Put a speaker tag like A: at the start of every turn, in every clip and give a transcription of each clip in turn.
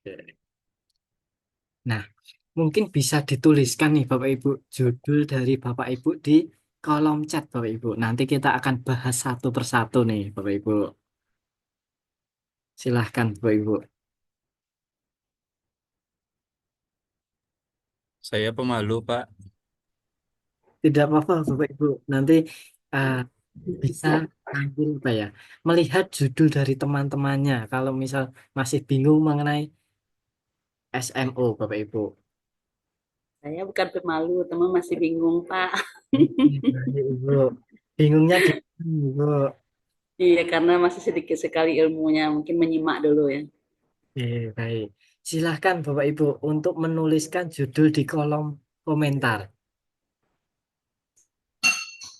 A: Oke. Nah, mungkin bisa dituliskan nih Bapak Ibu judul dari Bapak Ibu di kolom chat Bapak Ibu. Nanti kita akan bahas satu persatu nih Bapak Ibu. Silahkan Bapak Ibu.
B: Saya pemalu, Pak.
A: Tidak apa-apa Bapak Ibu. Nanti eh, bisa ambil apa ya? Melihat judul dari teman-temannya. Kalau misal masih bingung mengenai SMO Bapak Ibu.
C: Saya bukan pemalu, teman masih bingung, Pak.
A: Baik, Ibu. Bingungnya di mana, Ibu.
C: Iya, karena masih sedikit sekali ilmunya, mungkin menyimak dulu ya.
A: Baik. Silahkan Bapak Ibu untuk menuliskan judul di kolom komentar.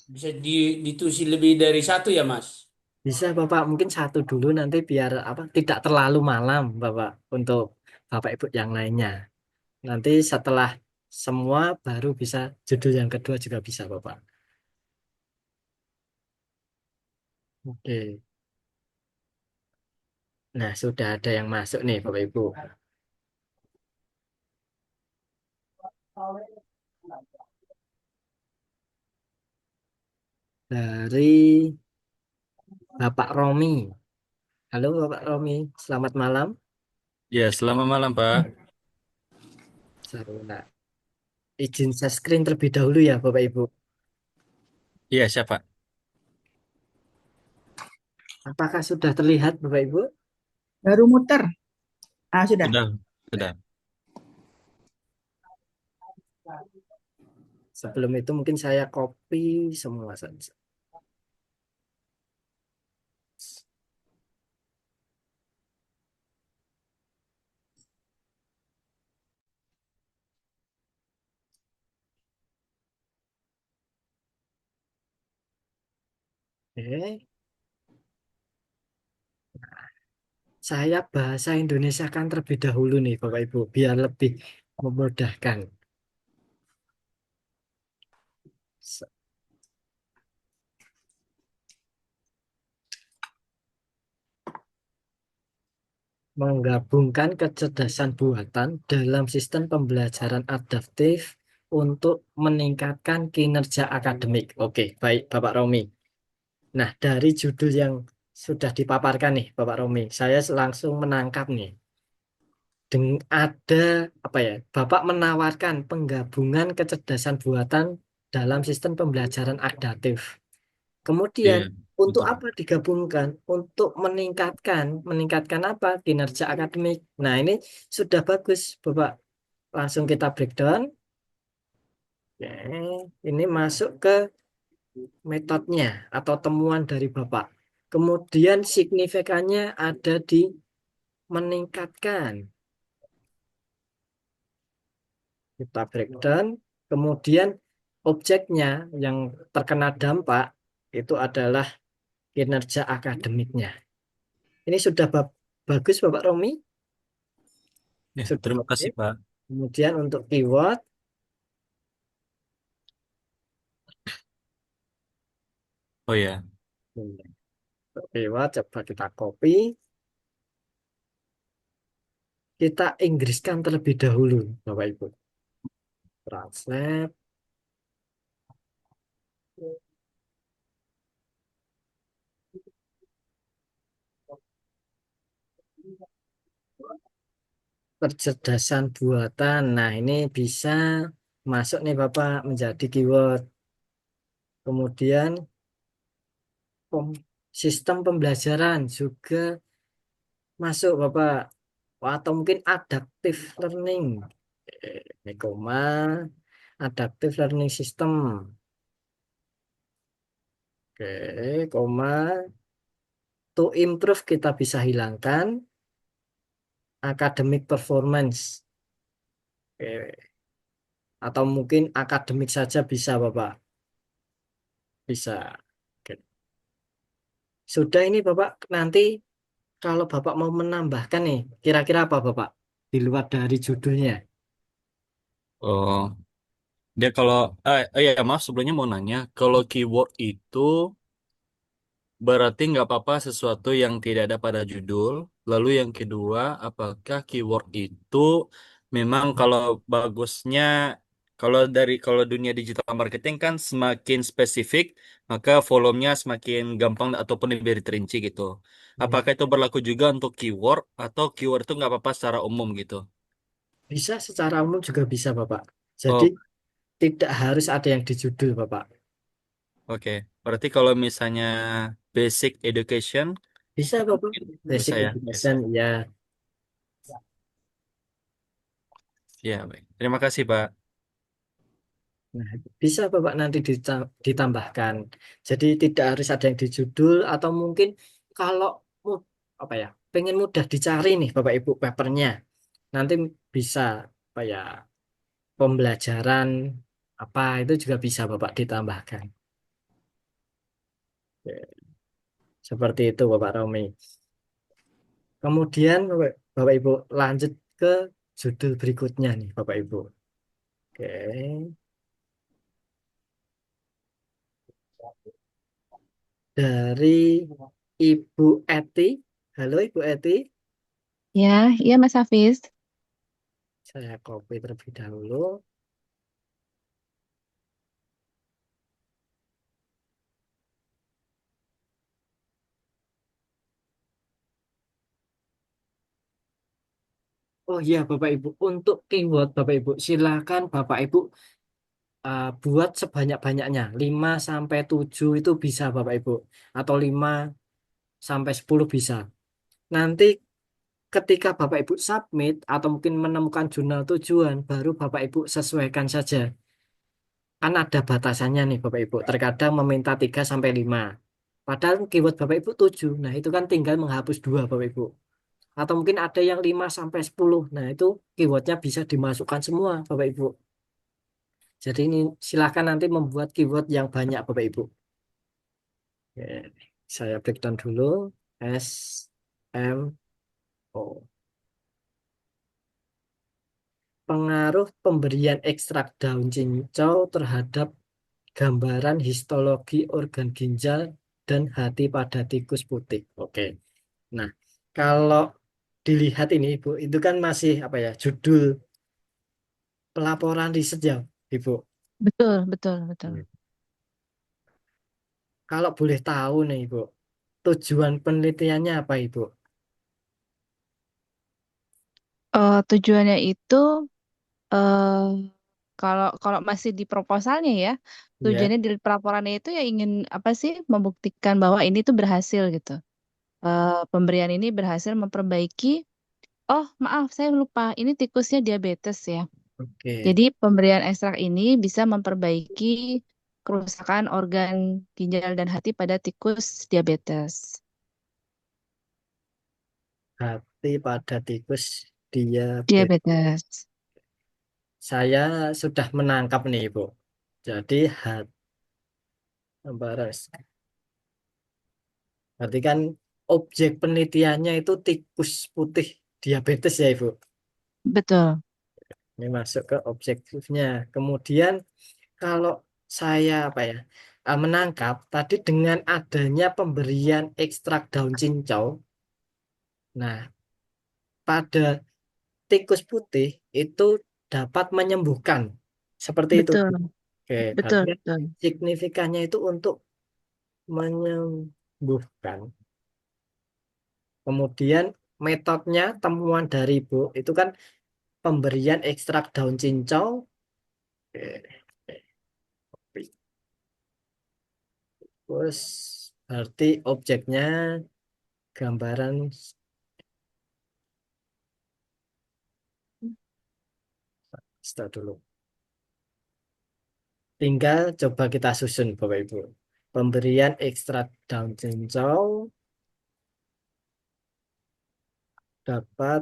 D: Bisa ditusi lebih dari satu ya, Mas?
A: Bisa Bapak mungkin satu dulu nanti biar apa tidak terlalu malam Bapak untuk Bapak Ibu yang lainnya. Nanti setelah semua baru bisa judul yang kedua juga bisa Bapak. Oke. Nah, sudah ada yang masuk nih Bapak Ibu. Dari Bapak Romi. Halo Bapak Romi, selamat malam.
B: Ya, selamat malam, Pak.
A: Saruna. Izin saya screen terlebih dahulu ya Bapak Ibu.
B: Iya, siapa?
A: Apakah sudah terlihat Bapak Ibu?
E: Baru muter. Ah, sudah.
B: Sudah, sudah.
A: Sebelum itu mungkin saya copy semua saja. Oke. Saya bahasa Indonesia kan terlebih dahulu nih Bapak Ibu, biar lebih memudahkan. S- Menggabungkan kecerdasan buatan dalam sistem pembelajaran adaptif untuk meningkatkan kinerja akademik. Oke, baik Bapak Romi. Nah, dari judul yang sudah dipaparkan nih Bapak Romi, saya langsung menangkap nih. Ada apa ya? Bapak menawarkan penggabungan kecerdasan buatan dalam sistem pembelajaran adaptif. Kemudian
B: Iya,
A: untuk
B: betul.
A: apa digabungkan? Untuk meningkatkan apa? Kinerja akademik. Nah, ini sudah bagus, Bapak. Langsung kita breakdown. Oke, ini masuk ke metodenya atau temuan dari Bapak. Kemudian signifikannya ada di meningkatkan. Kita breakdown. Kemudian objeknya yang terkena dampak itu adalah kinerja akademiknya. Ini sudah bagus Bapak Romi?
B: Ya,
A: Sudah
B: terima
A: oke.
B: kasih, Pak.
A: Kemudian untuk keyword,
B: Oh ya,
A: untuk keyword coba kita copy. Kita Inggriskan terlebih dahulu Bapak Ibu. Translate. Kecerdasan buatan. Nah, ini bisa masuk nih Bapak menjadi keyword. Kemudian pem- sistem pembelajaran juga masuk Bapak. Atau mungkin adaptive learning. Ini koma, adaptive learning system. Oke, koma. To improve kita bisa hilangkan. Academic performance. Oke. Atau mungkin akademik saja bisa Bapak. Bisa. Oke. Sudah ini Bapak, nanti kalau Bapak mau menambahkan nih, kira-kira apa Bapak? Di luar dari judulnya.
B: oh, dia kalau, ya maaf sebelumnya mau nanya, kalau keyword itu berarti nggak apa-apa sesuatu yang tidak ada pada judul. Lalu yang kedua, apakah keyword itu memang kalau bagusnya, kalau dunia digital marketing kan semakin spesifik, maka volumenya semakin gampang ataupun lebih terinci gitu.
A: Ya,
B: Apakah itu berlaku juga untuk keyword atau keyword itu nggak apa-apa secara umum gitu?
A: bisa secara umum juga bisa Bapak. Jadi
B: Oh,
A: tidak harus ada yang di judul Bapak.
B: oke. Berarti kalau misalnya basic education,
A: Bisa Bapak.
B: bisa
A: Basic
B: ya? Oke.
A: education ya.
B: Ya, baik. Terima kasih, Pak.
A: Nah, bisa Bapak nanti ditambahkan. Jadi tidak harus ada yang di judul atau mungkin kalau apa ya, pengen mudah dicari nih Bapak Ibu papernya. Nanti bisa apa ya, pembelajaran apa itu juga bisa Bapak ditambahkan. Ya, seperti itu Bapak Romi. Kemudian Bapak Ibu lanjut ke judul berikutnya nih Bapak Ibu. Oke. Dari Ibu Eti. Halo Ibu Eti.
F: Ya, iya Mas Hafiz.
A: Saya copy terlebih dahulu. Oh iya Bapak Ibu, untuk keyword Bapak Ibu, silakan Bapak Ibu buat sebanyak-banyaknya. 5 sampai 7 itu bisa Bapak Ibu. Atau 5 sampai 10 bisa. Nanti ketika Bapak Ibu submit atau mungkin menemukan jurnal tujuan, baru Bapak Ibu sesuaikan saja. Kan ada batasannya nih Bapak Ibu. Terkadang meminta 3 sampai 5. Padahal keyword Bapak Ibu 7. Nah, itu kan tinggal menghapus 2 Bapak Ibu. Atau mungkin ada yang 5 sampai 10. Nah, itu keywordnya bisa dimasukkan semua Bapak Ibu. Jadi ini silakan nanti membuat keyword yang banyak Bapak Ibu. Oke, saya breakdown dulu. S, M, O. Pengaruh pemberian ekstrak daun cincau terhadap gambaran histologi organ ginjal dan hati pada tikus putih. Oke. Nah, kalau dilihat ini Ibu, itu kan masih apa ya? Judul pelaporan riset ya, Ibu.
F: Betul, betul, betul.
A: Kalau boleh tahu nih, Ibu, tujuan penelitiannya apa, Ibu?
F: Tujuannya itu eh kalau kalau masih di proposalnya ya,
A: Ya,
F: tujuannya di pelaporannya itu ya ingin apa sih membuktikan bahwa ini tuh berhasil gitu. Pemberian ini berhasil memperbaiki. Oh, maaf, saya lupa. Ini tikusnya diabetes ya.
A: oke.
F: Jadi pemberian ekstrak ini bisa memperbaiki kerusakan organ ginjal dan hati pada tikus diabetes.
A: Hati pada tikus diabetes.
F: Diabetes.
A: Saya sudah menangkap nih, Ibu. Jadi, hati berarti kan objek penelitiannya itu tikus putih diabetes ya, Ibu.
F: Betul.
A: Ini masuk ke objektifnya. Kemudian kalau saya apa ya menangkap tadi dengan adanya pemberian ekstrak daun cincau, nah pada tikus putih itu dapat menyembuhkan seperti itu.
F: Betul.
A: Oke, berarti
F: Betul,
A: kan
F: betul.
A: signifikannya itu untuk menyembuhkan. Kemudian metodenya temuan dari Ibu itu kan pemberian ekstrak daun cincau. Oke, terus berarti objeknya gambaran start dulu. Tinggal coba kita susun Bapak Ibu. Pemberian ekstrak daun cincau dapat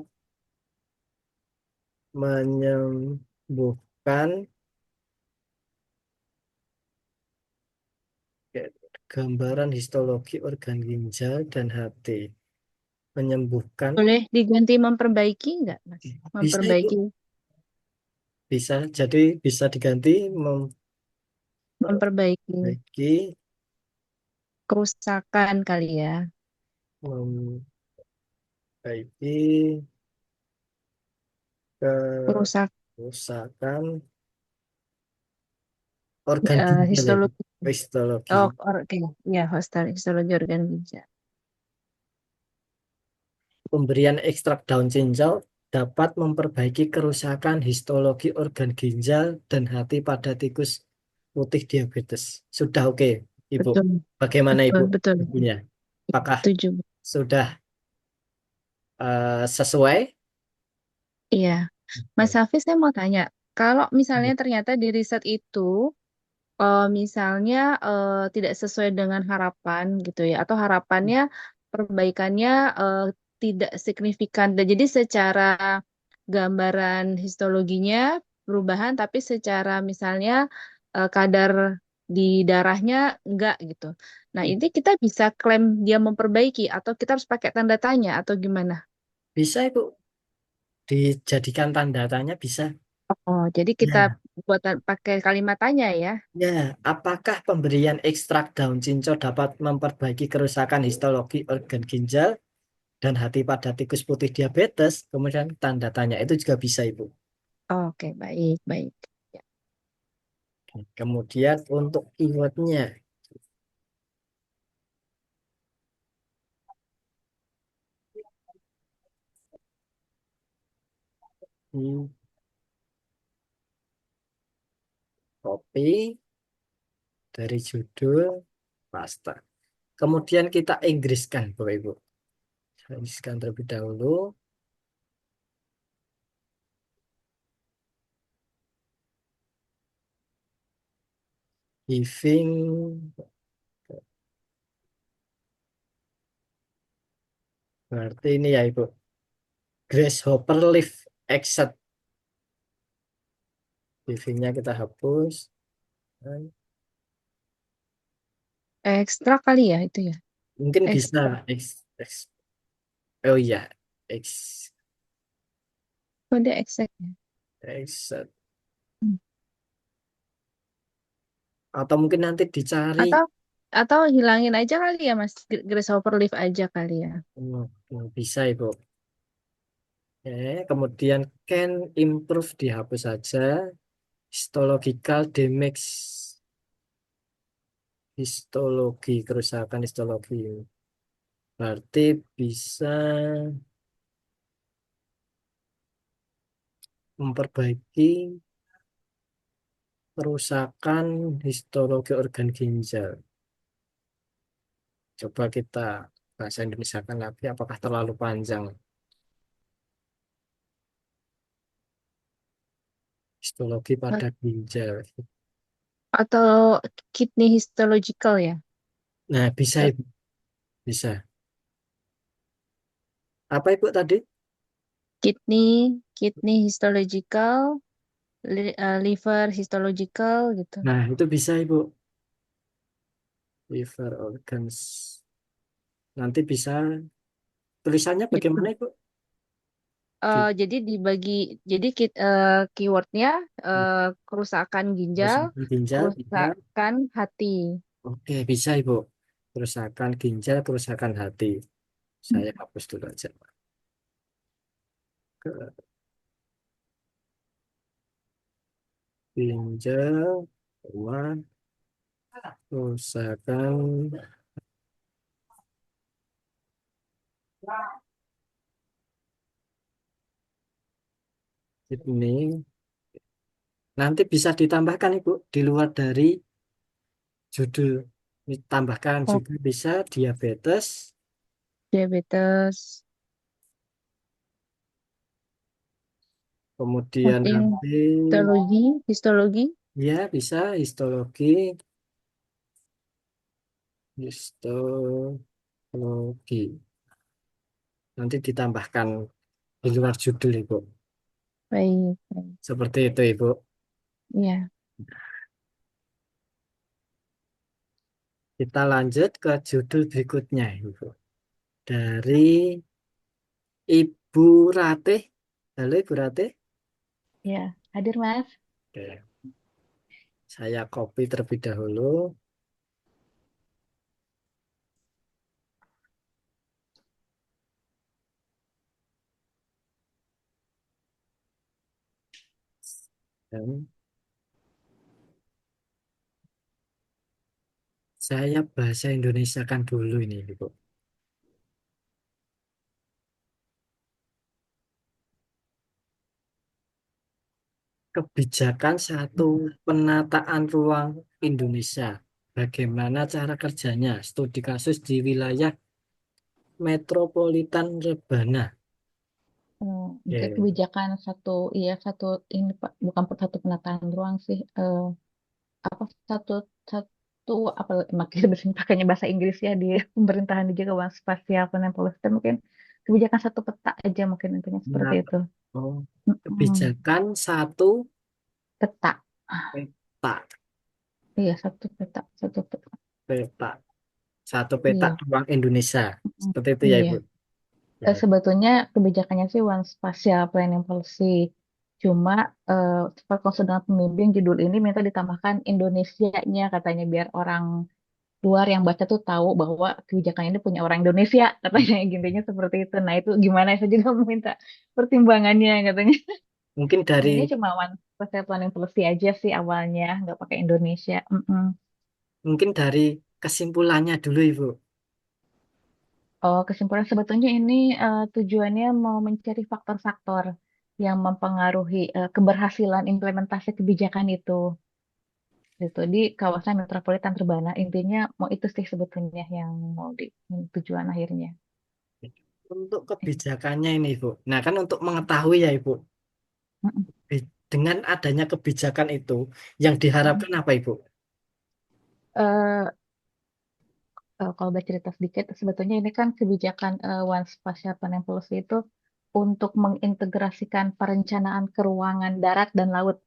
A: menyembuhkan ya, gambaran histologi organ ginjal dan hati. Menyembuhkan
F: Boleh diganti memperbaiki nggak, Mas?
A: bisa Ibu,
F: Memperbaiki,
A: bisa. Jadi bisa diganti
F: memperbaiki.
A: memperbaiki
F: kerusakan kali ya.
A: Memperbaiki
F: Kerusak
A: kerusakan organ ginjal ya, Bu.
F: histologi.
A: Histologi.
F: Oh, oke. Ya, histologi organ ginjal.
A: Pemberian ekstrak daun cincau dapat memperbaiki kerusakan histologi organ ginjal dan hati pada tikus putih diabetes. Sudah oke, Ibu.
F: Betul,
A: Bagaimana
F: betul,
A: Ibu
F: betul.
A: ibunya? Apakah
F: Setuju.
A: sudah sesuai?
F: Iya. Mas
A: Oke.
F: Hafiz, saya mau tanya, kalau misalnya ternyata di riset itu, misalnya tidak sesuai dengan harapan gitu ya, atau harapannya perbaikannya tidak signifikan. Dan jadi secara gambaran histologinya perubahan, tapi secara misalnya kadar di darahnya enggak gitu. Nah, ini kita bisa klaim dia memperbaiki, atau kita harus pakai tanda tanya, atau gimana?
A: Bisa Ibu, dijadikan tanda tanya bisa.
F: Oh, jadi kita
A: Ya,
F: buat pakai kalimat tanya ya.
A: ya. Apakah pemberian ekstrak daun cincau dapat memperbaiki kerusakan histologi organ ginjal dan hati pada tikus putih diabetes? Kemudian tanda tanya itu juga bisa, Ibu.
F: Oke, baik, baik. Ya.
A: Kemudian untuk keywordnya, hmm, copy dari judul pasta. Kemudian kita Inggriskan, Bapak Ibu. Inggriskan terlebih dahulu. Giving, berarti ini ya Ibu. Grasshopper leaf extract. Givingnya kita hapus.
F: Ekstra kali ya itu ya.
A: Mungkin bisa.
F: Ekstra.
A: Oh iya, X,
F: Kode eksak ya.
A: extract.
F: Hmm.
A: Atau mungkin nanti dicari.
F: Atau hilangin aja kali ya Mas. Grasshopper leaf aja kali ya.
A: Bisa Ibu. Kemudian can improve dihapus saja. Histological damage, histologi, kerusakan histologi. Berarti bisa memperbaiki kerusakan histologi organ ginjal. Coba kita bahasa Indonesia kan lagi, apakah terlalu panjang? Histologi pada ginjal.
F: Atau kidney histological ya.
A: Nah, bisa Ibu. Bisa. Apa Ibu tadi?
F: Kidney histological, liver histological gitu.
A: Nah, itu bisa Ibu. Liver organs. Nanti bisa tulisannya bagaimana Ibu? Di
F: Jadi dibagi, jadi keywordnya kerusakan ginjal,
A: kerusakan ginjal bisa.
F: kerusakan hati.
A: Oke, bisa Ibu. Kerusakan ginjal, kerusakan hati. Saya hapus dulu aja. Ginjal, rumah, kerusakan kidney. Nanti bisa ditambahkan Ibu di luar dari judul. Ditambahkan
F: Oh,
A: juga bisa diabetes.
F: diabetes.
A: Kemudian
F: Mungkin
A: nanti
F: histologi.
A: ya bisa histologi, histologi. Nanti ditambahkan di luar judul Ibu.
F: Baik, baik.
A: Seperti itu Ibu.
F: Ya.
A: Kita lanjut ke judul berikutnya Ibu. Dari Ibu Ratih. Halo Ibu Ratih.
F: Ya, hadir Mas.
A: Oke. Saya copy terlebih dahulu. Dan saya bahasa Indonesia kan dulu ini, Ibu. Kebijakan satu penataan ruang Indonesia. Bagaimana cara kerjanya? Studi kasus di wilayah metropolitan Rebana.
G: Mungkin
A: Oke.
G: kebijakan satu, iya satu ini Pak, bukan satu penataan ruang sih. Apa satu satu apa makin bersin pakainya bahasa Inggris ya di pemerintahan di Jawa Spasial Planning Policy mungkin kebijakan satu peta aja mungkin intinya seperti
A: Nah,
G: itu.
A: oh,
G: Mm-mm.
A: kebijakan satu
G: Peta,
A: peta,
G: iya satu peta.
A: peta, satu peta
G: Iya.
A: ruang Indonesia.
G: Mm,
A: Seperti itu ya,
G: iya.
A: Ibu. Ya.
G: Sebetulnya kebijakannya sih One Spatial Planning Policy. Cuma seperti konsultan pembimbing judul ini minta ditambahkan Indonesianya katanya biar orang luar yang baca tuh tahu bahwa kebijakan ini punya orang Indonesia katanya intinya seperti itu. Nah itu gimana saya juga minta pertimbangannya katanya.
A: Mungkin dari
G: Intinya cuma One Spatial Planning Policy aja sih awalnya nggak pakai Indonesia. Mm-mm.
A: mungkin dari kesimpulannya dulu, Ibu.
G: Oh, kesimpulan sebetulnya ini tujuannya mau mencari faktor-faktor yang mempengaruhi keberhasilan implementasi kebijakan itu. Gitu. Di kawasan metropolitan Rebana, intinya mau itu sih sebetulnya yang mau di yang tujuan akhirnya.
A: Untuk kebijakannya ini, Ibu. Nah, kan untuk mengetahui ya, Ibu,
G: Mm-mm.
A: dengan adanya kebijakan itu, yang
G: Mm-mm.
A: diharapkan apa, Ibu?
G: Eh, kalau boleh cerita sedikit, sebetulnya ini kan kebijakan One Spatial Planning Policy itu untuk mengintegrasikan perencanaan keuangan darat dan laut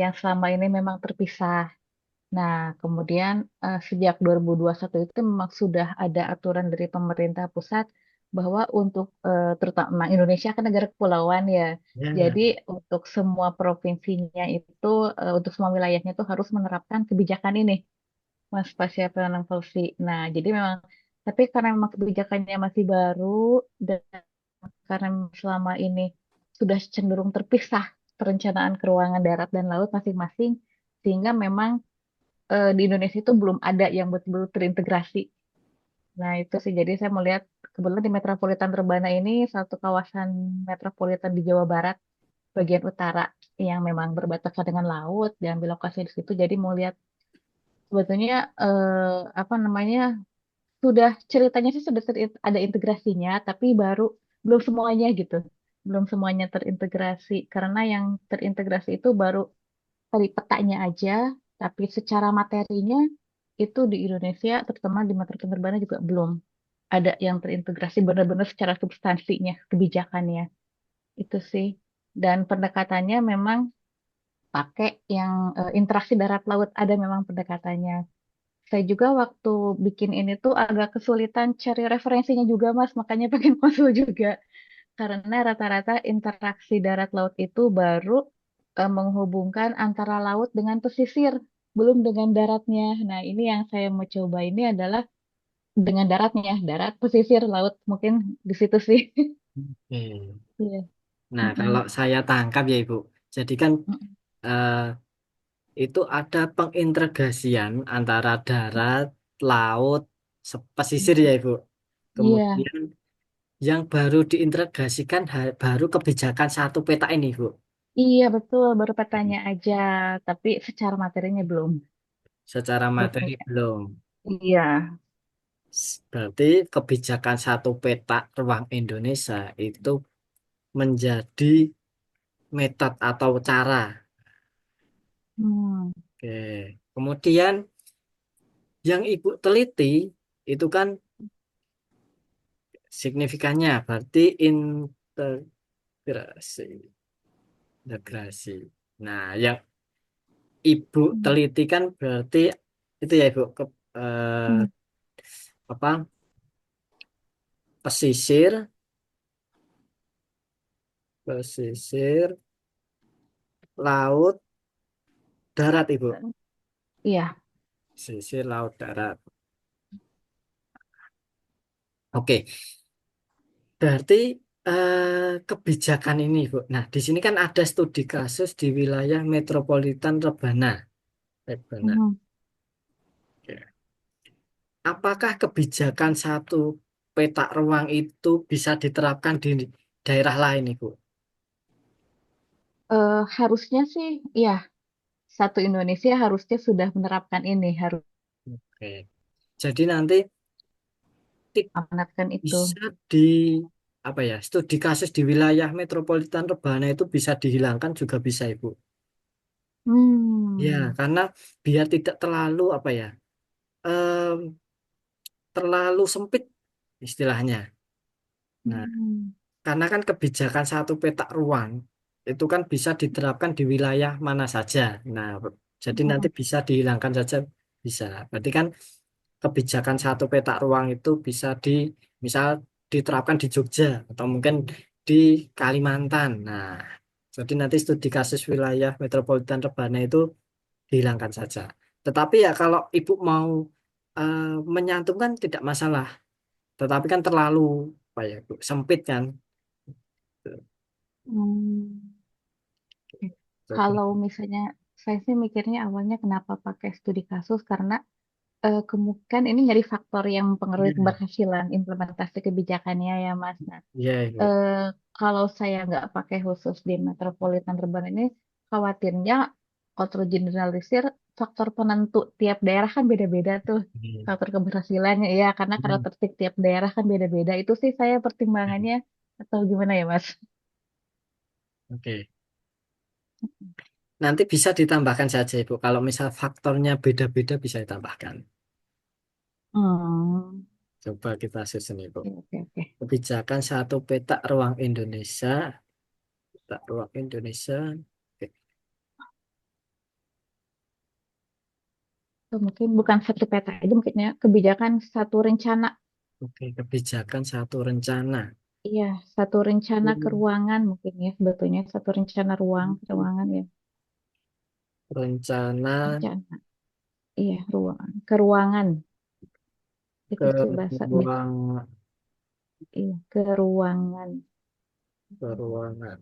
G: yang selama ini memang terpisah. Nah, kemudian sejak 2021 itu memang sudah ada aturan dari pemerintah pusat bahwa untuk terutama Indonesia kan negara kepulauan ya.
A: Ya,
G: Jadi untuk semua provinsinya itu untuk semua wilayahnya itu harus menerapkan kebijakan ini, Mas Pasya Penanganan Policy. Nah, jadi memang tapi karena memang kebijakannya masih baru dan karena selama ini sudah cenderung terpisah perencanaan keuangan darat dan laut masing-masing sehingga memang di Indonesia itu belum ada yang betul-betul terintegrasi. Nah, itu sih. Jadi saya melihat kebetulan di Metropolitan Rebana ini satu kawasan metropolitan di Jawa Barat bagian utara yang memang berbatasan dengan laut diambil lokasi di situ. Jadi mau lihat sebetulnya apa namanya sudah ceritanya sih sudah ada integrasinya, tapi baru belum semuanya gitu. Belum semuanya terintegrasi karena yang terintegrasi itu baru dari petanya aja, tapi secara materinya itu di Indonesia, terutama di Metro Penerbangan juga belum ada yang terintegrasi benar-benar secara substansinya, kebijakannya. Itu sih. Dan pendekatannya memang pakai yang interaksi darat laut, ada memang pendekatannya. Saya juga waktu bikin ini tuh agak kesulitan cari referensinya juga, Mas, makanya pengen konsul juga. Karena rata-rata interaksi darat laut itu baru menghubungkan antara laut dengan pesisir, belum dengan daratnya. Nah, ini yang saya mau coba ini adalah dengan daratnya, darat, pesisir, laut. Mungkin di situ sih.
A: oke.
G: Iya.
A: Nah, kalau
G: Mm-mm.
A: saya tangkap ya, Ibu, jadi kan
G: Mm-mm.
A: eh, itu ada pengintegrasian antara darat, laut, pesisir ya, Ibu.
G: Iya,
A: Kemudian yang baru diintegrasikan baru kebijakan satu peta ini, Bu.
G: iya betul. Baru petanya aja, tapi secara materinya belum.
A: Secara materi
G: Sebetulnya.
A: belum.
G: Iya.
A: Berarti kebijakan satu peta ruang Indonesia itu menjadi metode atau cara.
G: Hmm.
A: Oke. Kemudian yang Ibu teliti itu kan signifikannya berarti integrasi. Integrasi. Nah, yang Ibu
G: Hmm.
A: teliti kan berarti itu ya Ibu
G: Hmm.
A: apa pesisir, pesisir, laut, darat Ibu.
G: Iya.
A: Pesisir, laut, darat. Oke, berarti kebijakan ini, Bu. Nah, di sini kan ada studi kasus di wilayah metropolitan Rebana. Rebana.
G: Mhm.
A: Ya. Apakah kebijakan satu petak ruang itu bisa diterapkan di daerah lain, Ibu?
G: Harusnya sih, ya, satu Indonesia harusnya sudah menerapkan ini, harus
A: Oke. Jadi nanti
G: amanatkan itu.
A: bisa di apa ya, studi kasus di wilayah metropolitan Rebana itu bisa dihilangkan juga bisa, Ibu. Ya,
G: Hmm.
A: karena biar tidak terlalu apa ya, em, terlalu sempit istilahnya. Nah,
G: Hmm.
A: karena kan kebijakan satu petak ruang itu kan bisa diterapkan di wilayah mana saja. Nah, jadi nanti
G: Hmm.
A: bisa dihilangkan saja bisa. Berarti kan kebijakan satu petak ruang itu bisa misal diterapkan di Jogja atau mungkin di Kalimantan. Nah, jadi nanti studi kasus wilayah metropolitan Rebana itu dihilangkan saja. Tetapi ya kalau ibu mau eh, menyantumkan tidak masalah. Tetapi kan terlalu apa ya, Bu, sempit kan.
G: Hmm. Oke.
A: Coba.
G: Kalau misalnya saya sih mikirnya awalnya kenapa pakai studi kasus karena kemungkinan ini dari faktor yang mempengaruhi
A: Iya,
G: keberhasilan implementasi kebijakannya ya Mas. Nah,
A: iya, Ibu.
G: eh, kalau saya nggak pakai khusus di metropolitan urban ini, khawatirnya kalau tergeneralisir faktor penentu tiap daerah kan beda-beda tuh.
A: Iya.
G: Faktor keberhasilannya ya karena
A: Hmm,
G: karakteristik tiap daerah kan beda-beda. Itu sih saya pertimbangannya atau gimana ya Mas?
A: oke. Nanti bisa ditambahkan saja, Ibu. Kalau misal faktornya beda-beda bisa ditambahkan.
G: Hmm,
A: Coba kita susun, Ibu.
G: oke oke oke.
A: Kebijakan satu petak ruang Indonesia. Petak ruang Indonesia. Oke,
G: Atau mungkin bukan satu peta itu mungkinnya kebijakan satu rencana.
A: oke. Kebijakan satu rencana.
G: Iya, satu rencana
A: Hmm,
G: keuangan mungkin ya sebetulnya satu rencana ruang keuangan ya.
A: rencana
G: Rencana. Iya, ruangan. Keruangan. Itu
A: ke
G: sih bahasa
A: ruang
G: iya, keruangan.
A: Keuangan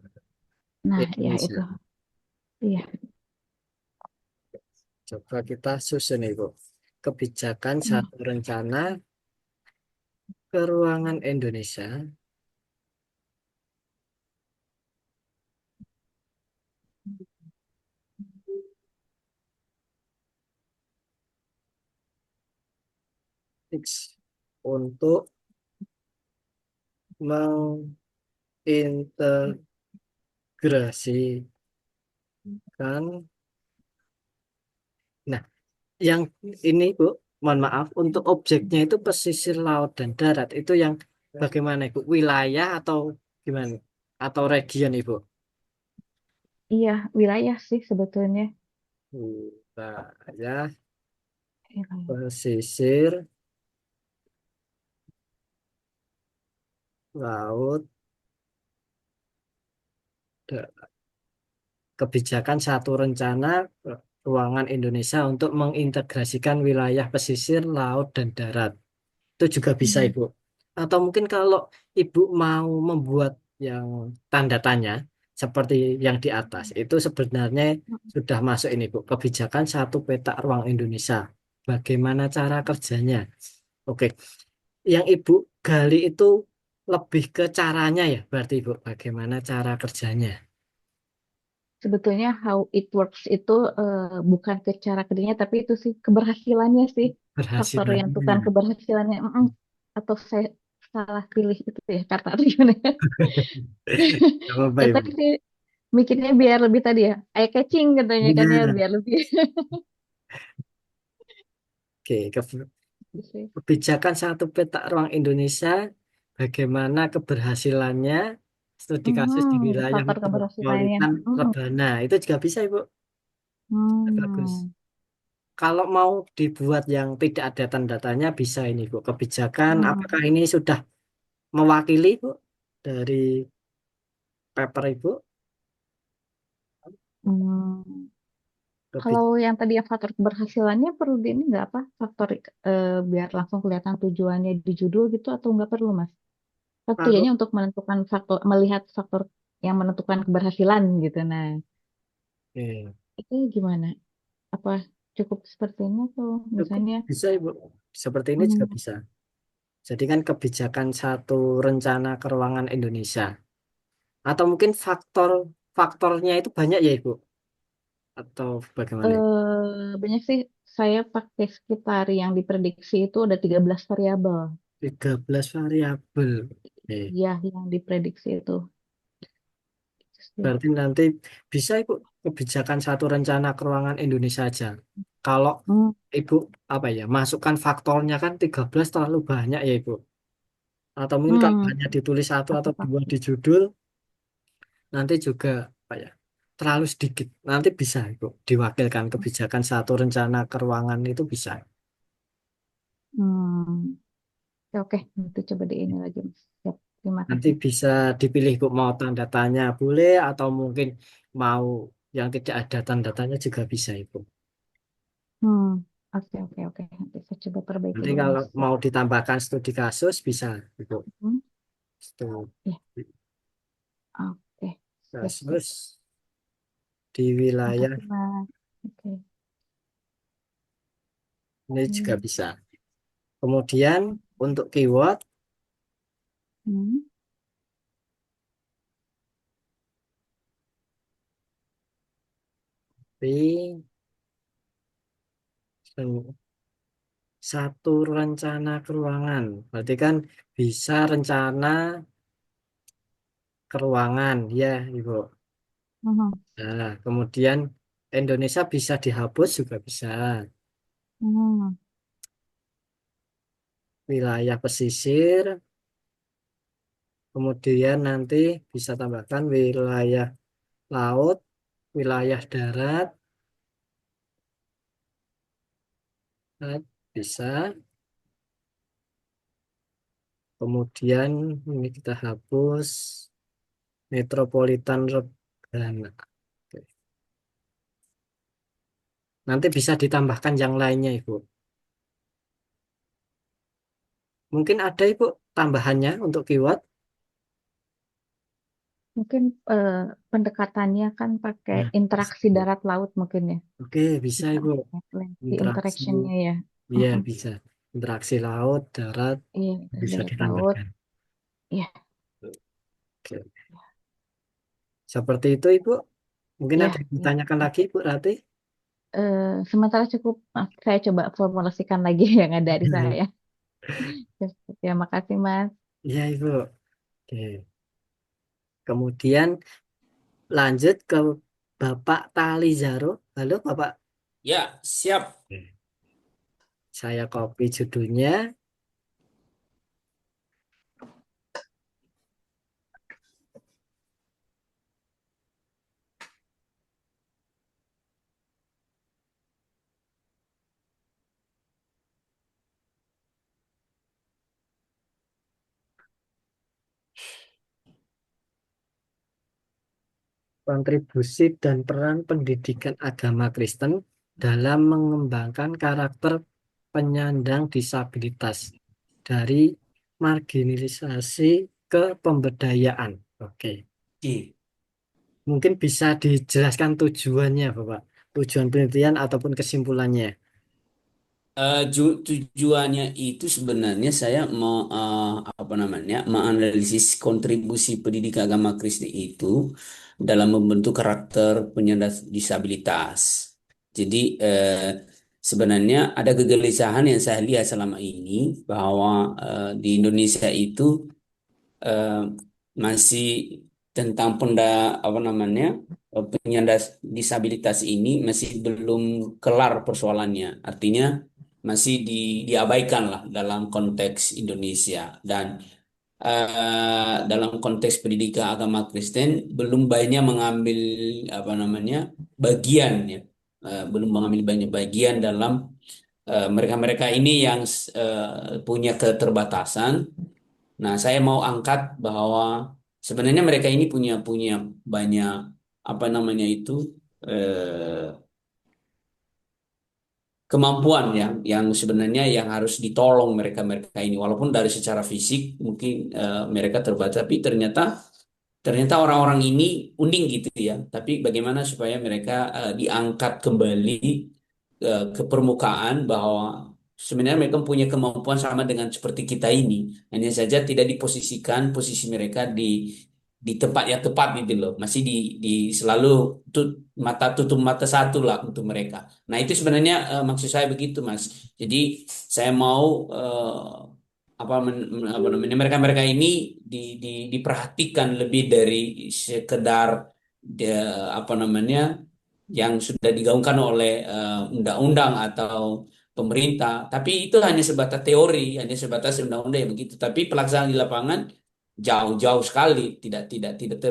G: Nah, ya itu.
A: Indonesia.
G: Iya.
A: Coba kita susun, Ibu. Kebijakan
G: Hmm.
A: satu rencana keuangan Indonesia. Fix untuk mengintegrasikan, nah, yang ini, Bu, mohon maaf, untuk objeknya itu pesisir laut dan darat itu yang bagaimana, Ibu? Wilayah atau gimana? Atau region, Ibu?
G: Iya, wilayah sih sebetulnya.
A: Wilayah
G: Wilayah.
A: pesisir laut, kebijakan satu rencana ruangan Indonesia untuk mengintegrasikan wilayah pesisir, laut, dan darat. Itu juga bisa,
G: Hmm.
A: Ibu. Atau mungkin kalau Ibu mau membuat yang tanda tanya seperti yang di atas, itu sebenarnya sudah masuk ini, Bu. Kebijakan satu peta ruang Indonesia. Bagaimana cara kerjanya? Oke, yang Ibu gali itu lebih ke caranya ya, berarti Ibu. Bagaimana cara kerjanya?
G: Sebetulnya how it works itu bukan ke cara kerjanya, tapi itu sih keberhasilannya sih. Faktor yang tentukan
A: Berhasilnya.
G: keberhasilannya. Atau saya salah pilih itu ya kata atau gimana ya.
A: Gak apa-apa,
G: Ya
A: Ibu.
G: tadi sih mikirnya biar lebih tadi ya, eye catching katanya kan ya,
A: Iya.
G: biar lebih.
A: Oke,
G: Gitu sih.
A: kebijakan satu peta ruang Indonesia, bagaimana keberhasilannya studi kasus di wilayah
G: Faktor keberhasilannya.
A: metropolitan Rebana. Itu juga bisa, Ibu. Bagus.
G: Hmm.
A: Kalau mau dibuat yang tidak ada tanda tanya, bisa ini, Bu. Kebijakan, apakah
G: Hmm.
A: ini sudah mewakili, Bu, dari paper Ibu?
G: Hmm.
A: Kebi-
G: Kalau yang tadi yang faktor keberhasilannya perlu di ini nggak apa faktor biar langsung kelihatan tujuannya di judul gitu atau nggak perlu Mas?
A: Kalau
G: Setidaknya untuk menentukan faktor, melihat faktor yang menentukan keberhasilan gitu. Nah,
A: eh,
G: itu gimana? Apa cukup seperti ini atau
A: cukup
G: misalnya?
A: bisa Ibu. Seperti ini juga
G: Hmm,
A: bisa. Jadi kan kebijakan satu rencana keuangan Indonesia. Atau mungkin faktornya itu banyak ya Ibu? Atau bagaimana?
G: banyak sih, saya pakai sekitar yang diprediksi itu ada 13 variabel.
A: 13 variabel. Oke.
G: Ya, yang diprediksi itu.
A: Berarti nanti bisa Ibu kebijakan satu rencana keuangan Indonesia aja. Kalau
G: Hmm,
A: Ibu apa ya, masukkan faktornya kan 13 terlalu banyak ya Ibu. Atau mungkin kalau
G: hmm,
A: hanya ditulis satu atau
G: masuk
A: dua
G: akal.
A: di judul, nanti juga apa ya, terlalu sedikit. Nanti bisa Ibu diwakilkan kebijakan satu rencana keuangan itu bisa.
G: Hmm, oke, oke. Nanti coba di ini lagi, Mas. Siap. Terima
A: Nanti
G: kasih.
A: bisa dipilih Ibu mau tanda tanya boleh atau mungkin mau yang tidak ada tanda tanya juga bisa Ibu.
G: Hmm, oke, oke, oke. Nanti saya coba perbaiki
A: Nanti
G: dulu,
A: kalau
G: Mas. Siap.
A: mau ditambahkan studi kasus bisa Ibu.
G: Hmm, ya,
A: Studi
G: oke. Siap, siap.
A: kasus di wilayah
G: Makasih, Mas. Oke.
A: ini juga
G: Hmm,
A: bisa. Kemudian untuk keyword,
G: hmm,
A: di satu rencana keuangan. Berarti kan bisa rencana keuangan, ya Ibu.
G: hmm,
A: Nah, kemudian Indonesia bisa dihapus juga bisa.
G: hmm,
A: Wilayah pesisir, kemudian nanti bisa tambahkan wilayah laut, wilayah darat, nah, bisa. Kemudian ini kita hapus metropolitan Regana. Oke. Nanti bisa ditambahkan yang lainnya, Ibu. Mungkin ada, Ibu, tambahannya untuk keyword.
G: Mungkin eh, pendekatannya kan pakai
A: Nah, bisa,
G: interaksi
A: Bu.
G: darat laut mungkin ya.
A: Oke, bisa,
G: Bisa
A: Ibu.
G: lengthy
A: Interaksi,
G: interactionnya ya.
A: iya
G: Mm-mm.
A: bisa. Interaksi laut, darat,
G: Iya, interaksi
A: bisa
G: darat laut.
A: ditambahkan.
G: Iya,
A: Oke. Seperti itu, Ibu. Mungkin
G: iya,
A: ada yang
G: iya.
A: ditanyakan lagi, Bu Rati.
G: Eh, sementara cukup, saya coba formulasikan lagi yang ada di saya. Terima kasih, Mas.
A: Iya, Ibu. Oke. Kemudian lanjut ke Bapak Talizaro. Halo, Bapak.
D: Ya, siap.
A: Oke. Saya copy judulnya. Kontribusi dan peran pendidikan agama Kristen dalam mengembangkan karakter penyandang disabilitas dari marginalisasi ke pemberdayaan. Oke,
D: Oke.
A: mungkin bisa dijelaskan tujuannya, Bapak. Tujuan penelitian ataupun kesimpulannya.
D: Tujuannya itu sebenarnya saya mau apa namanya menganalisis kontribusi pendidikan agama Kristen itu dalam membentuk karakter penyandang disabilitas. Jadi sebenarnya ada kegelisahan yang saya lihat selama ini bahwa di Indonesia itu eh, masih tentang apa namanya penyandang disabilitas ini masih belum kelar persoalannya. Artinya masih diabaikan lah dalam konteks Indonesia dan dalam konteks pendidikan agama Kristen belum banyak mengambil apa namanya bagian ya. Belum mengambil banyak bagian dalam mereka-mereka ini yang punya keterbatasan. Nah, saya mau angkat bahwa sebenarnya mereka ini punya punya banyak, apa namanya itu, eh, kemampuan yang sebenarnya yang harus ditolong mereka-mereka ini. Walaupun dari secara fisik mungkin mereka terbatas, tapi ternyata orang-orang ini unik gitu ya. Tapi bagaimana supaya mereka diangkat kembali ke permukaan bahwa sebenarnya mereka punya kemampuan sama dengan seperti kita ini. Hanya saja tidak diposisikan posisi mereka di tempat yang tepat gitu loh. Masih di selalu tutup mata satu lah untuk mereka. Nah, itu sebenarnya maksud saya begitu, Mas. Jadi saya mau apa namanya mereka-mereka ini diperhatikan lebih dari sekedar apa namanya yang sudah digaungkan oleh undang-undang atau pemerintah, tapi itu hanya sebatas teori, hanya sebatas undang-undang yang begitu. Tapi pelaksanaan di lapangan jauh-jauh sekali, tidak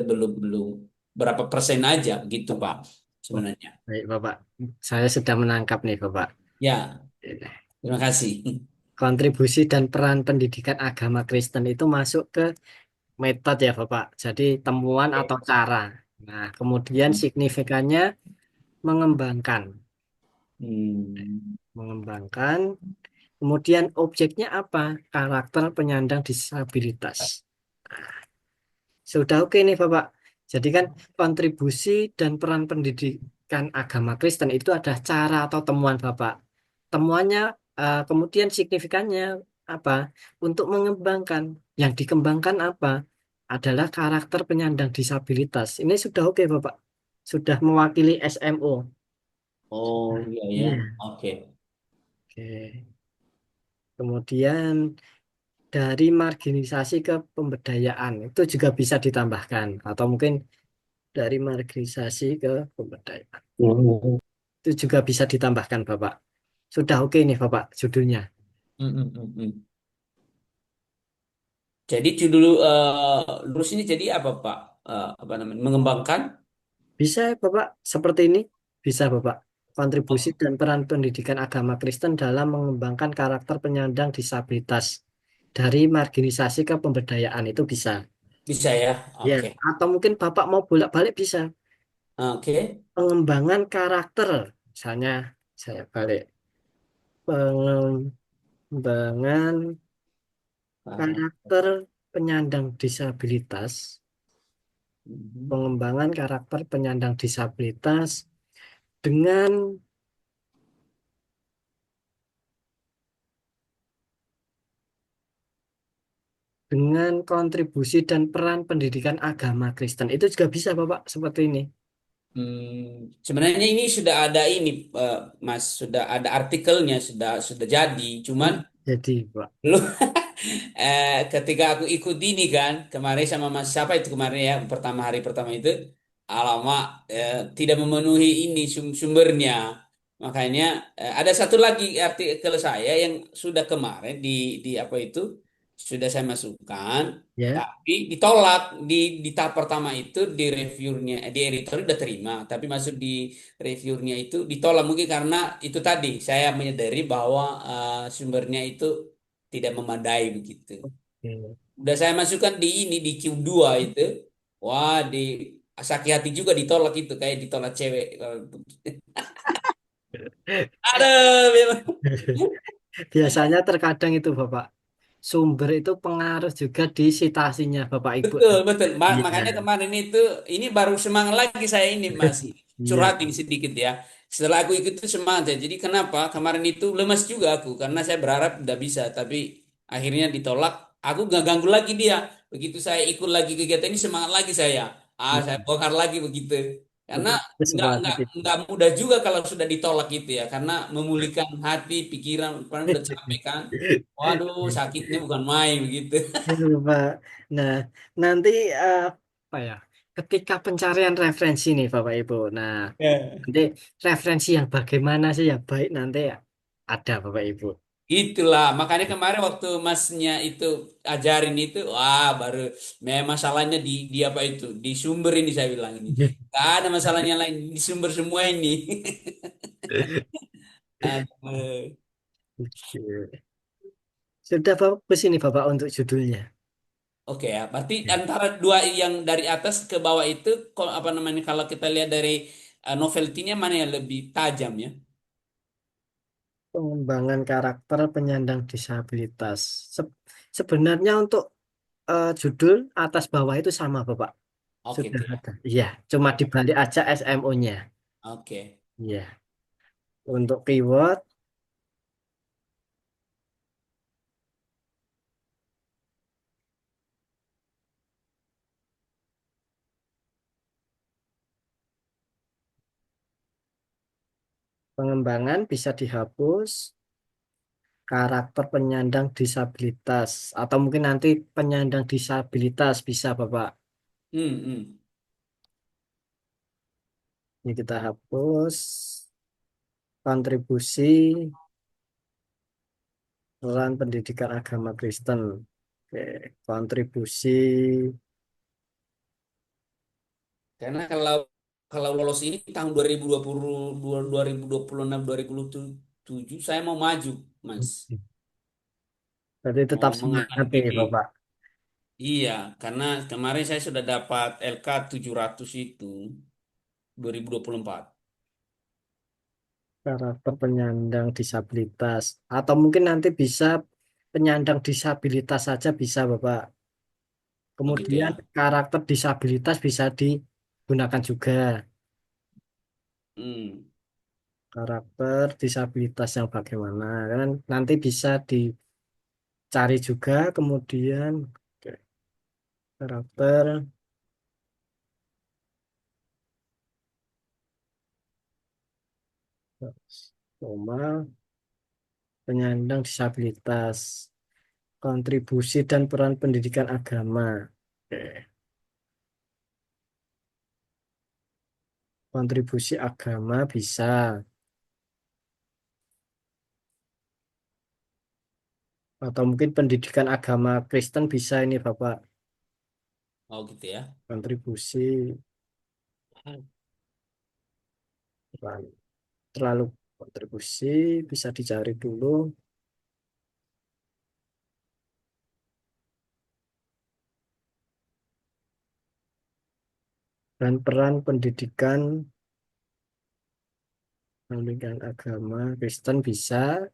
D: belum belum berapa persen aja gitu, Pak,
A: Oh,
D: sebenarnya.
A: baik Bapak. Saya sudah menangkap nih Bapak.
D: Ya, terima kasih.
A: Kontribusi dan peran pendidikan agama Kristen itu masuk ke metode ya Bapak. Jadi temuan atau cara. Nah, kemudian signifikannya mengembangkan.
D: Hmm.
A: Mengembangkan. Kemudian objeknya apa? Karakter penyandang disabilitas. Sudah oke nih Bapak. Jadi kan kontribusi dan peran pendidikan agama Kristen itu ada cara atau temuan Bapak. Temuannya kemudian signifikannya apa? Untuk mengembangkan. Yang dikembangkan apa? Adalah karakter penyandang disabilitas. Ini sudah oke Bapak. Sudah mewakili SMO.
D: Oh iya ya,
A: Iya.
D: oke.
A: Oke. Kemudian dari marginalisasi ke pemberdayaan itu juga bisa ditambahkan atau mungkin dari marginalisasi ke pemberdayaan itu juga bisa ditambahkan Bapak. Sudah oke nih Bapak judulnya.
D: Hmm, hmm, hmm, hmm. Jadi judul lurus ini jadi apa Pak? Apa namanya? Mengembangkan?
A: Bisa Bapak seperti ini? Bisa Bapak. Kontribusi
D: Oh,
A: dan peran pendidikan agama Kristen dalam mengembangkan karakter penyandang disabilitas dari marginalisasi ke pemberdayaan itu bisa.
D: bisa ya,
A: Ya,
D: oke.
A: atau mungkin Bapak mau bolak-balik bisa.
D: Oke.
A: Pengembangan karakter, misalnya saya balik. Pengembangan
D: Karakter.
A: karakter penyandang disabilitas,
D: Mhm.
A: pengembangan karakter penyandang disabilitas dengan kontribusi dan peran pendidikan agama Kristen itu juga bisa Bapak seperti ini.
D: Sebenarnya ini sudah ada ini, Mas, sudah ada artikelnya, sudah jadi. Cuman
A: Oh, jadi Pak,
D: lu ketika aku ikut ini kan kemarin sama Mas siapa itu kemarin ya hari pertama itu, alamak, tidak memenuhi ini sumbernya. Makanya ada satu lagi artikel saya yang sudah kemarin di apa itu sudah saya masukkan,
A: ya,
D: tapi ditolak di tahap pertama itu di reviewnya, di editor udah terima, tapi masuk di reviewnya itu ditolak mungkin karena itu tadi saya menyadari bahwa sumbernya itu tidak memadai begitu.
A: oke.
D: Udah saya masukkan di ini di Q2 itu. Wah, di sakit hati juga ditolak itu kayak ditolak cewek. Aduh, memang.
A: Biasanya terkadang itu Bapak, sumber itu pengaruh juga di citasinya Bapak Ibu.
D: Betul, betul.
A: Iya,
D: Makanya kemarin itu ini baru semangat lagi saya ini masih
A: iya,
D: curhatin sedikit ya. Setelah aku ikut itu semangat ya. Jadi kenapa? Kemarin itu lemas juga aku karena saya berharap udah bisa tapi akhirnya ditolak. Aku nggak ganggu lagi dia. Begitu saya ikut lagi kegiatan ini semangat lagi saya. Saya
A: iya.
D: bongkar lagi begitu. Karena
A: Bagus
D: nggak
A: banget
D: nggak
A: itu.
D: nggak mudah juga kalau sudah ditolak gitu ya. Karena memulihkan hati, pikiran, kan udah capek kan. Waduh, sakitnya bukan main begitu.
A: Itu, Pak. Nah, nanti apa ya? Ketika pencarian referensi nih Bapak Ibu. Nah, nanti referensi yang bagaimana sih yang baik nanti ada Bapak Ibu.
D: Itulah, makanya kemarin waktu masnya itu ajarin itu, wah baru memang masalahnya di apa itu, di sumber ini saya bilang ini. Gak ada masalahnya lain, di sumber semua ini. Aduh.
A: Oke. Sudah bagus ini Bapak untuk judulnya.
D: Oke ya, berarti antara dua yang dari atas ke bawah itu, apa namanya, kalau kita lihat dari novelty-nya mana yang lebih tajam ya?
A: Pengembangan karakter penyandang disabilitas. Sebenarnya untuk judul atas bawah itu sama, Bapak.
D: Oh
A: Sudah
D: gitu ya.
A: ada. Iya, cuma dibalik aja SMO-nya.
D: Oke.
A: Iya. Untuk keyword, pengembangan bisa dihapus, karakter penyandang disabilitas, atau mungkin nanti penyandang disabilitas bisa, Bapak.
D: Hmm, hmm.
A: Ini kita hapus, kontribusi peran pendidikan agama Kristen. Oke, kontribusi.
D: Karena kalau kalau lolos ini tahun 2026 2027 saya mau maju, Mas.
A: Berarti tetap
D: Mau
A: semangat
D: menghadapi.
A: nih, Bapak.
D: Iya, karena kemarin saya sudah dapat LK 700 itu 2024.
A: Karakter penyandang disabilitas. Atau mungkin nanti bisa penyandang disabilitas saja bisa, Bapak.
D: Oh gitu ya.
A: Kemudian karakter disabilitas bisa digunakan juga.
D: Hmm.
A: Karakter disabilitas yang bagaimana. Kan nanti bisa dicari juga kemudian oke, karakter normal penyandang disabilitas. Kontribusi dan peran pendidikan agama. Oke. Kontribusi agama bisa. Atau mungkin pendidikan agama Kristen bisa ini Bapak.
D: Oh gitu ya.
A: Kontribusi terlalu kontribusi bisa dicari dulu. Dan peran pendidikan agama Kristen bisa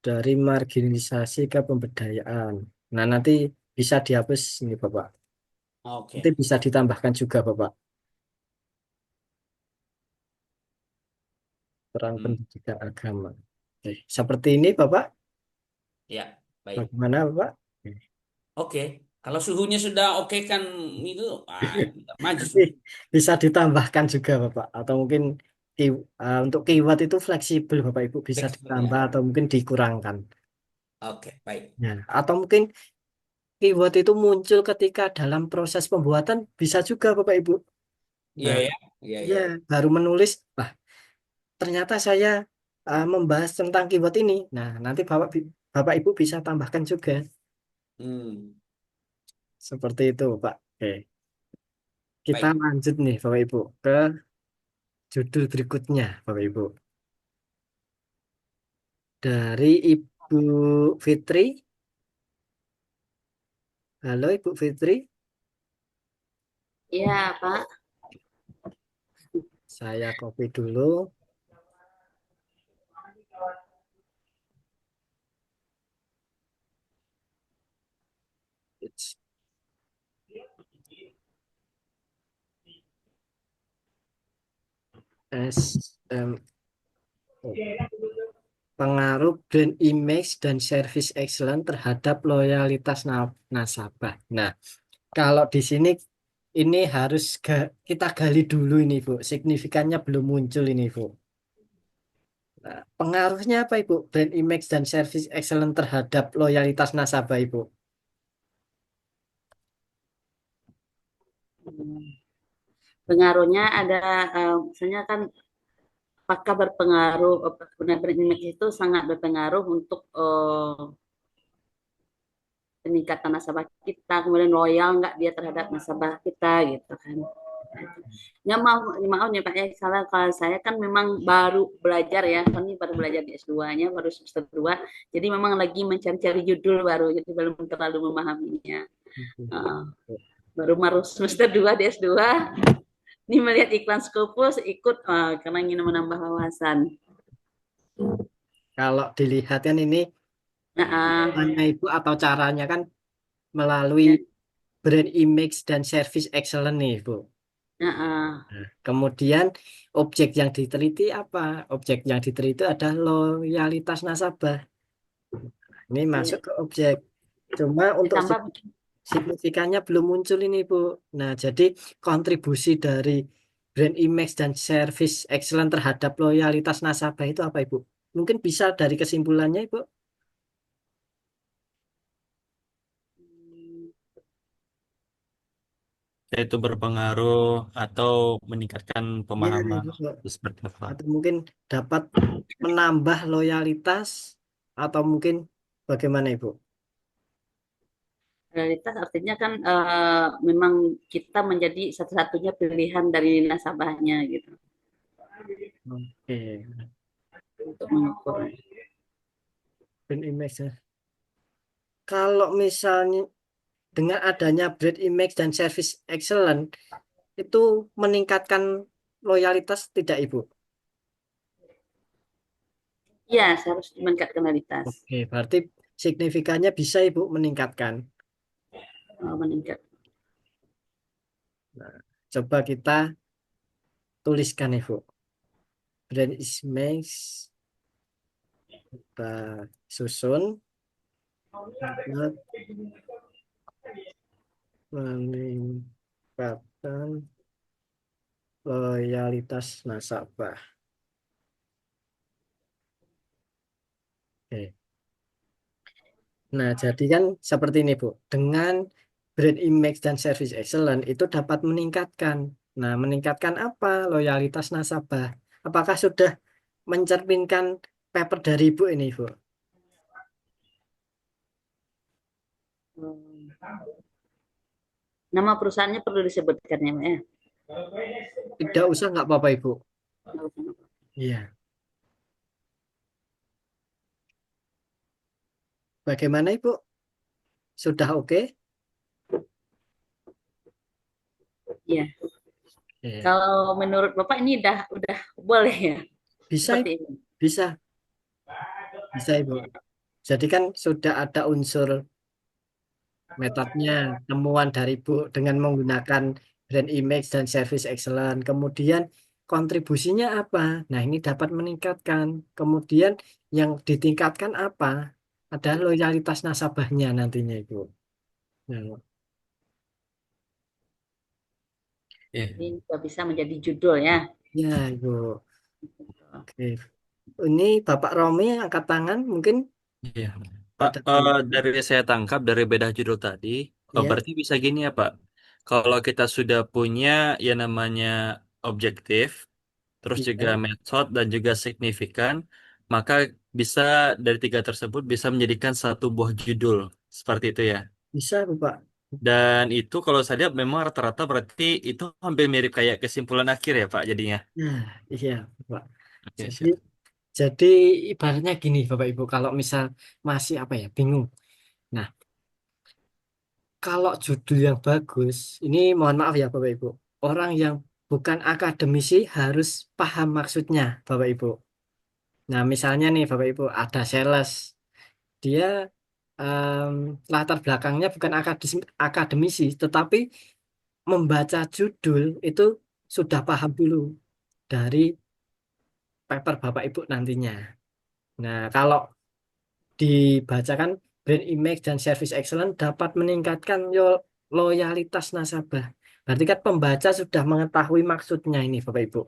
A: dari marginalisasi ke pemberdayaan. Nah, nanti bisa dihapus ini Bapak. Nanti
D: Oke.
A: bisa ditambahkan juga Bapak. Peran
D: Hmm.
A: pendidikan agama. Oke. Seperti ini Bapak.
D: Ya, baik.
A: Bagaimana Bapak?
D: Oke. Kalau suhunya sudah oke kan itu maju.
A: Nanti bisa ditambahkan juga Bapak. Atau mungkin untuk keyword itu fleksibel Bapak Ibu bisa
D: Fleksibel
A: ditambah
D: ya.
A: atau mungkin dikurangkan.
D: Oke, baik.
A: Ya. Atau mungkin keyword itu muncul ketika dalam proses pembuatan bisa juga Bapak Ibu.
D: Iya
A: Nah,
D: ya. Iya
A: ya
D: ya.
A: baru menulis, wah ternyata saya membahas tentang keyword ini. Nah, nanti Bapak Ibu bisa tambahkan juga.
D: Hmm.
A: Seperti itu Pak. Oke. Kita
D: Baik.
A: lanjut nih Bapak Ibu ke judul berikutnya Bapak Ibu. Dari Ibu Fitri. Halo Ibu Fitri,
C: Iya, Pak.
A: saya copy dulu. It's SM. Pengaruh brand image dan service excellent terhadap loyalitas nasabah. Nah, kalau di sini ini harus kita gali dulu ini, Bu. Signifikannya belum muncul ini, Bu. Nah, pengaruhnya apa, Ibu? Brand image dan service excellent terhadap loyalitas nasabah, Ibu.
C: Pengaruhnya ada, misalnya kan apakah berpengaruh, benar-benar image itu sangat berpengaruh untuk peningkatan nasabah kita, kemudian loyal nggak dia terhadap nasabah kita gitu kan. Nggak mau, maaf nih Pak ya, salah kalau saya kan memang baru belajar ya, kan ini baru belajar di S2-nya, baru semester 2, jadi memang lagi mencari-cari judul baru, jadi belum terlalu memahaminya. Uh, baru semester 2 di S2, ini melihat iklan Scopus ikut karena ingin menambah wawasan.
A: Kalau dilihat kan ini
C: Nah,
A: hanya Ibu atau caranya kan melalui
C: ya,
A: brand image dan service excellent nih, Bu.
C: nah,
A: Nah, kemudian objek yang diteliti apa? Objek yang diteliti ada loyalitas nasabah. Ini masuk
C: ya.
A: ke objek. Cuma untuk
C: Ditambah
A: signifikannya belum muncul ini, Bu. Nah, jadi kontribusi dari brand image dan service excellent terhadap loyalitas nasabah itu apa, Ibu? Mungkin bisa dari kesimpulannya, Ibu.
B: Yaitu berpengaruh atau meningkatkan
A: Ya,
B: pemahaman
A: Ibu.
B: seperti apa.
A: Atau mungkin dapat menambah loyalitas atau mungkin bagaimana, Ibu?
C: realitas artinya kan memang kita menjadi satu-satunya pilihan dari nasabahnya gitu
A: Oke,
C: untuk mengukur.
A: brand image ya. Kalau misalnya dengan adanya brand image dan service excellent itu meningkatkan loyalitas tidak, Ibu?
C: Iya, harus meningkatkan realitas.
A: Oke, berarti signifikannya bisa Ibu meningkatkan.
C: Meningkat.
A: Nah, coba kita tuliskan, Ibu. Brand image kita susun dapat meningkatkan loyalitas nasabah. Oke. Nah, jadi kan seperti ini, Bu. Dengan brand image dan service excellent itu dapat meningkatkan. Nah, meningkatkan apa? Loyalitas nasabah. Apakah sudah mencerminkan paper dari Ibu ini, Bu?
C: Hmm. Nama perusahaannya perlu disebutkan ya, Mbak ya.
A: Tidak usah, nggak apa-apa, Ibu. Iya. Bagaimana, Ibu? Sudah oke?
C: Iya.
A: Iya.
C: Kalau menurut Bapak ini udah boleh ya
A: Bisa,
C: seperti
A: Ibu.
C: ini.
A: Bisa. Bisa, Ibu. Jadi kan sudah ada unsur metodenya, temuan dari Bu dengan menggunakan brand image dan service excellent. Kemudian kontribusinya apa? Nah, ini dapat meningkatkan. Kemudian yang ditingkatkan apa? Ada loyalitas nasabahnya nantinya, Ibu. Nah,
B: Iya.
C: Ini juga bisa menjadi judul ya.
A: ya, Ibu. Oke. Ini Bapak Romi angkat tangan, mungkin
B: Iya. Pak,
A: ada tanggapan?
B: dari saya tangkap dari bedah judul tadi,
A: Ya,
B: berarti bisa gini ya Pak. Kalau kita sudah punya yang namanya objektif, terus juga
A: ya.
B: metode dan juga signifikan, maka bisa dari tiga tersebut bisa menjadikan satu buah judul seperti itu ya.
A: Bisa, Bapak.
B: Dan itu kalau saya lihat memang rata-rata berarti itu hampir mirip kayak kesimpulan akhir ya Pak jadinya.
A: Nah, iya, Bapak.
B: Oke,
A: Jadi,
B: siap.
A: jadi ibaratnya gini, Bapak Ibu, kalau misal masih apa ya, bingung. Nah, kalau judul yang bagus, ini mohon maaf ya Bapak Ibu, orang yang bukan akademisi harus paham maksudnya Bapak Ibu. Nah, misalnya nih Bapak Ibu, ada sales, dia em, latar belakangnya bukan akademisi, tetapi membaca judul itu sudah paham dulu dari paper Bapak Ibu nantinya. Nah, kalau dibacakan brand image dan service excellent dapat meningkatkan loyalitas nasabah. Berarti kan pembaca sudah mengetahui maksudnya ini Bapak Ibu.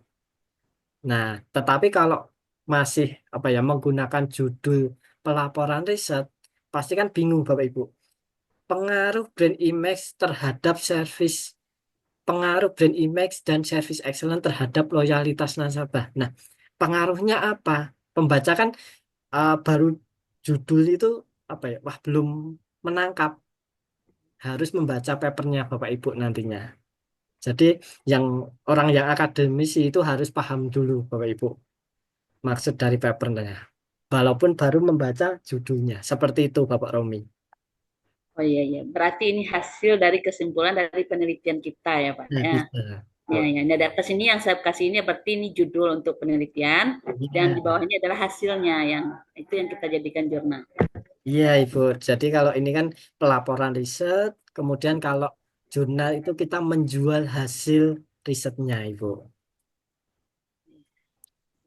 A: Nah, tetapi kalau masih apa ya menggunakan judul pelaporan riset, pasti kan bingung Bapak Ibu. Pengaruh brand image terhadap service, pengaruh brand image dan service excellent terhadap loyalitas nasabah. Nah, pengaruhnya apa? Pembaca kan baru judul itu apa ya? Wah, belum menangkap. Harus membaca papernya Bapak Ibu nantinya. Jadi yang orang yang akademisi itu harus paham dulu Bapak Ibu maksud dari papernya. Walaupun baru membaca judulnya. Seperti itu Bapak Romi.
C: Oh iya iya. Berarti ini hasil dari kesimpulan dari penelitian kita ya Pak
A: Nah,
C: ya.
A: bisa.
C: Ya, ya. Nah, di atas ini yang saya kasih ini berarti ini judul untuk penelitian dan di
A: Iya,
C: bawahnya adalah hasilnya yang itu yang kita jadikan jurnal.
A: iya Ibu. Jadi kalau ini kan pelaporan riset, kemudian kalau jurnal itu kita menjual hasil risetnya Ibu.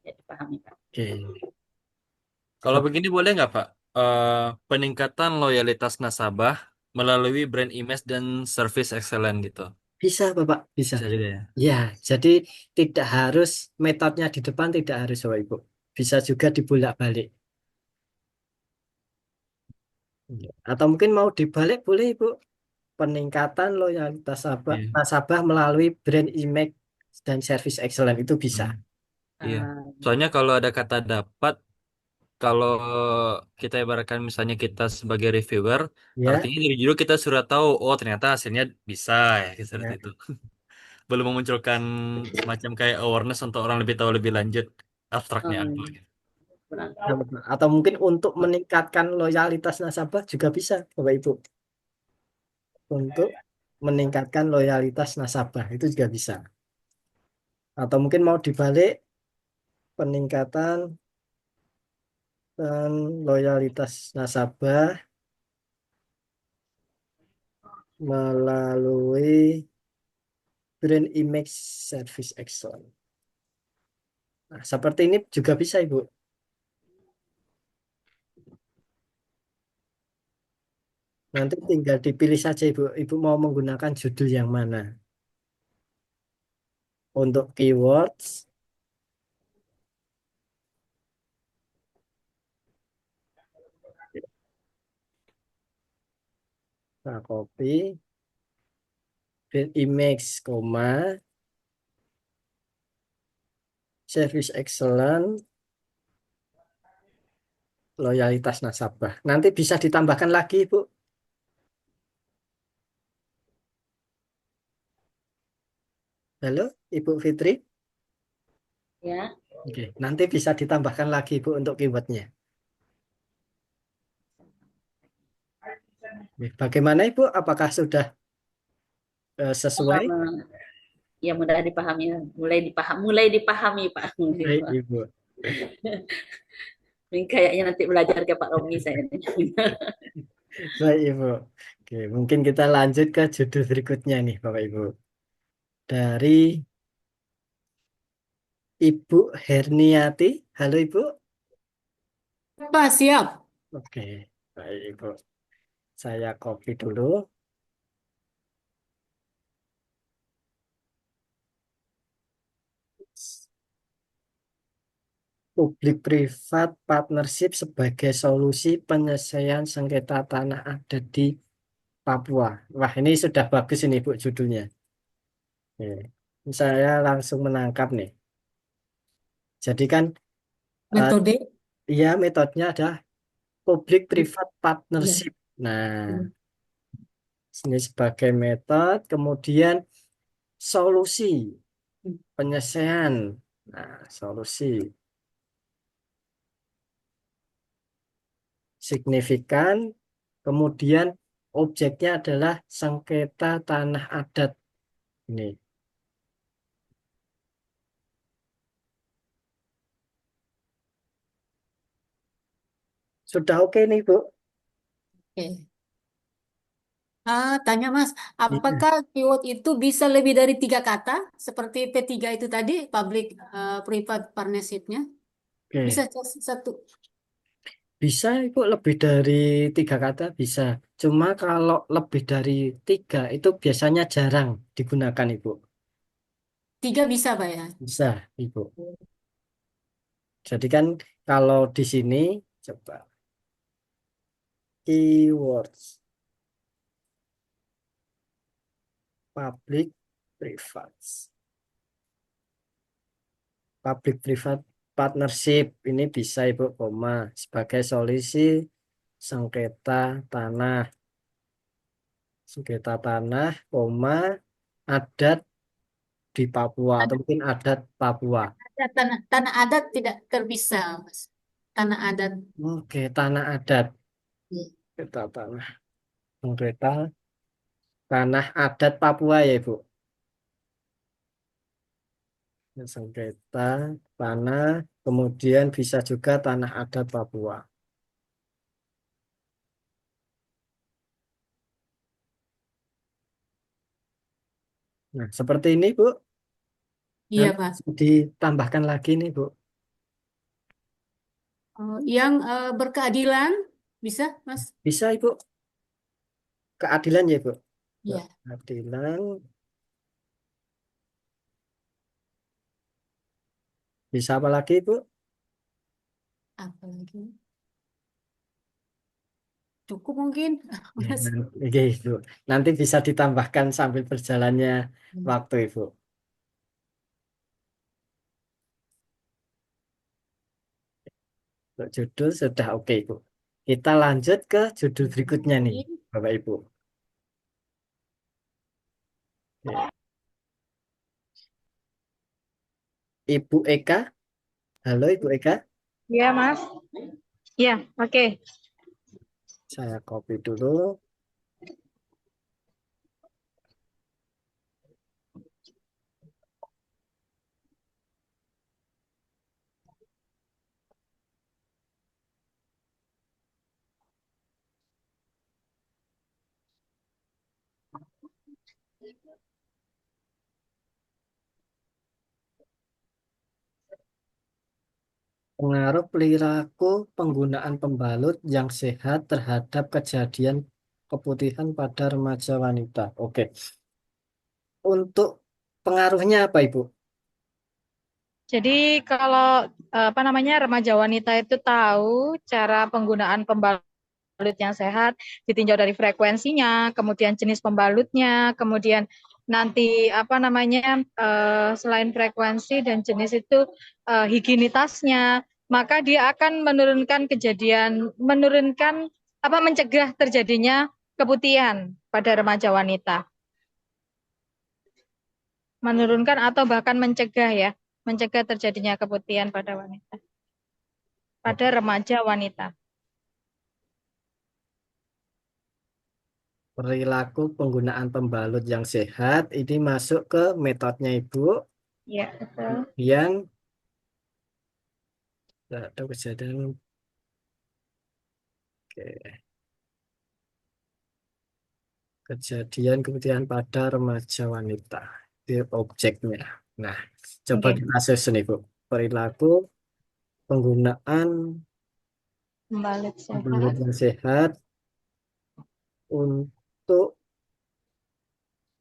C: Ya, dipahami, Pak.
A: Oke.
B: Kalau begini boleh nggak Pak? Peningkatan loyalitas nasabah melalui brand image dan service excellent gitu.
A: Bisa Bapak, bisa.
B: Bisa juga ya.
A: Ya, jadi tidak harus metodenya di depan, tidak harus Bapak Ibu. Bisa juga dibolak-balik. Atau mungkin mau dibalik boleh Ibu. Peningkatan loyalitas
B: Iya.
A: nasabah melalui brand image dan service excellent itu bisa.
B: Hmm, iya.
C: Ah,
B: Soalnya kalau ada kata dapat, kalau kita ibaratkan misalnya kita sebagai reviewer,
A: Ya,
B: artinya dari judul kita sudah tahu, oh ternyata hasilnya bisa ya, seperti
A: ya.
B: itu. Belum memunculkan semacam kayak awareness untuk orang lebih tahu lebih lanjut abstraknya apa gitu.
C: kurang.
A: Atau mungkin untuk meningkatkan loyalitas nasabah juga bisa, Bapak Ibu. Untuk meningkatkan loyalitas nasabah itu juga bisa. Atau mungkin mau dibalik peningkatan loyalitas nasabah melalui brand image service excellent. Nah, seperti ini juga bisa, Ibu. Nanti tinggal dipilih saja, Ibu. Ibu mau menggunakan judul yang mana? Untuk keywords, nah, copy, brand image, koma, service excellent, loyalitas nasabah. Nanti bisa ditambahkan lagi, Ibu. Halo, Ibu Fitri.
C: Ya,
A: Oke, nanti bisa ditambahkan lagi, Ibu, untuk keywordnya. Oke, bagaimana, Ibu? Apakah sudah sesuai?
C: ya mudah dipahami, mulai dipahami Pak.
A: Baik, Ibu.
C: Ini kayaknya nanti belajar ke Pak Romi saya.
A: Baik, Ibu. Oke, mungkin kita lanjut ke judul berikutnya nih, Bapak Ibu. Dari Ibu Herniati. Halo, Ibu.
H: Pak, siap.
A: Oke, baik, Ibu. Saya copy dulu. Publik-privat partnership sebagai solusi penyelesaian sengketa tanah adat di Papua. Wah, ini sudah bagus ini, Bu, judulnya. Oke. Saya langsung menangkap nih. Jadi kan, eh,
H: Metode.
A: ya metodenya adalah public-private
H: Ya.
A: partnership. Nah, ini sebagai metode, kemudian solusi penyelesaian. Nah, solusi signifikan, kemudian objeknya adalah sengketa tanah adat. Ini sudah oke nih, Bu.
H: Oke. Tanya Mas,
A: Iya.
H: apakah keyword itu bisa lebih dari 3 kata seperti P3 itu tadi, public private partnership-nya? Bisa
A: Oke,
H: satu.
A: bisa Ibu lebih dari 3 kata bisa. Cuma kalau lebih dari 3 itu biasanya jarang digunakan Ibu.
H: 3 bisa Pak ya?
A: Bisa Ibu. Jadi kan kalau di sini coba keywords public private private partnership ini bisa Ibu koma sebagai solusi sengketa tanah koma adat di Papua atau
H: Tanah,
A: mungkin adat Papua.
H: tanah adat tidak terbisa, Mas. Tanah adat.
A: Oke, tanah adat.
H: Ya.
A: Kita sengketa tanah adat Papua ya Ibu. sengketa tanah, kemudian bisa juga tanah adat Papua. Nah, seperti ini, Bu.
H: Iya,
A: Nanti
H: Pak.
A: ditambahkan lagi nih, Bu.
H: Yang berkeadilan bisa, Mas?
A: Bisa, Ibu. Keadilan ya, Bu.
H: Iya.
A: Keadilan. Bisa apa lagi, Bu?
H: Apalagi? Cukup mungkin, Mas.
A: Oke, Ibu. Nanti bisa ditambahkan sambil berjalannya waktu, Ibu. Untuk judul sudah oke, Ibu. Kita lanjut ke judul berikutnya nih, Bapak Ibu. Oke. Ibu Eka. Halo, Ibu Eka.
I: Iya, Mas. Iya, oke.
A: Saya copy dulu. Pengaruh perilaku penggunaan pembalut yang sehat terhadap kejadian keputihan pada remaja wanita. Oke. Untuk pengaruhnya apa, Ibu?
I: Jadi kalau apa namanya remaja wanita itu tahu cara penggunaan pembalut yang sehat, ditinjau dari frekuensinya, kemudian jenis pembalutnya, kemudian nanti apa namanya selain frekuensi dan jenis itu higienitasnya, maka dia akan menurunkan apa mencegah terjadinya keputihan pada remaja wanita. Menurunkan atau bahkan mencegah terjadinya keputihan pada remaja wanita.
A: Perilaku penggunaan pembalut yang sehat ini masuk ke metodenya, Ibu.
I: Ya, betul.
A: Yang ada kejadian. Oke. Kejadian keputihan pada remaja wanita. Itu objeknya. Nah, coba
I: Oke.
A: kita susun, Ibu. Perilaku penggunaan
I: Pembalut
A: pembalut
I: sehat.
A: yang sehat untuk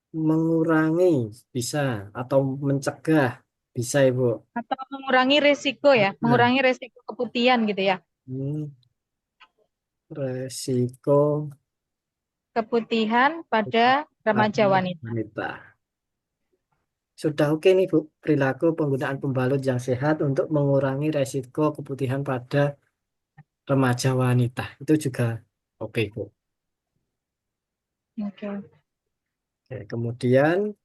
A: mengurangi bisa atau mencegah bisa, Ibu.
I: Atau mengurangi resiko ya,
A: Nah,
I: mengurangi resiko keputihan gitu ya.
A: resiko
I: Keputihan pada remaja
A: pada
I: wanita.
A: wanita. Sudah oke nih, Bu. Perilaku penggunaan pembalut yang sehat untuk mengurangi resiko keputihan pada remaja wanita. Itu juga oke, Bu.
I: Oke.
A: Oke, kemudian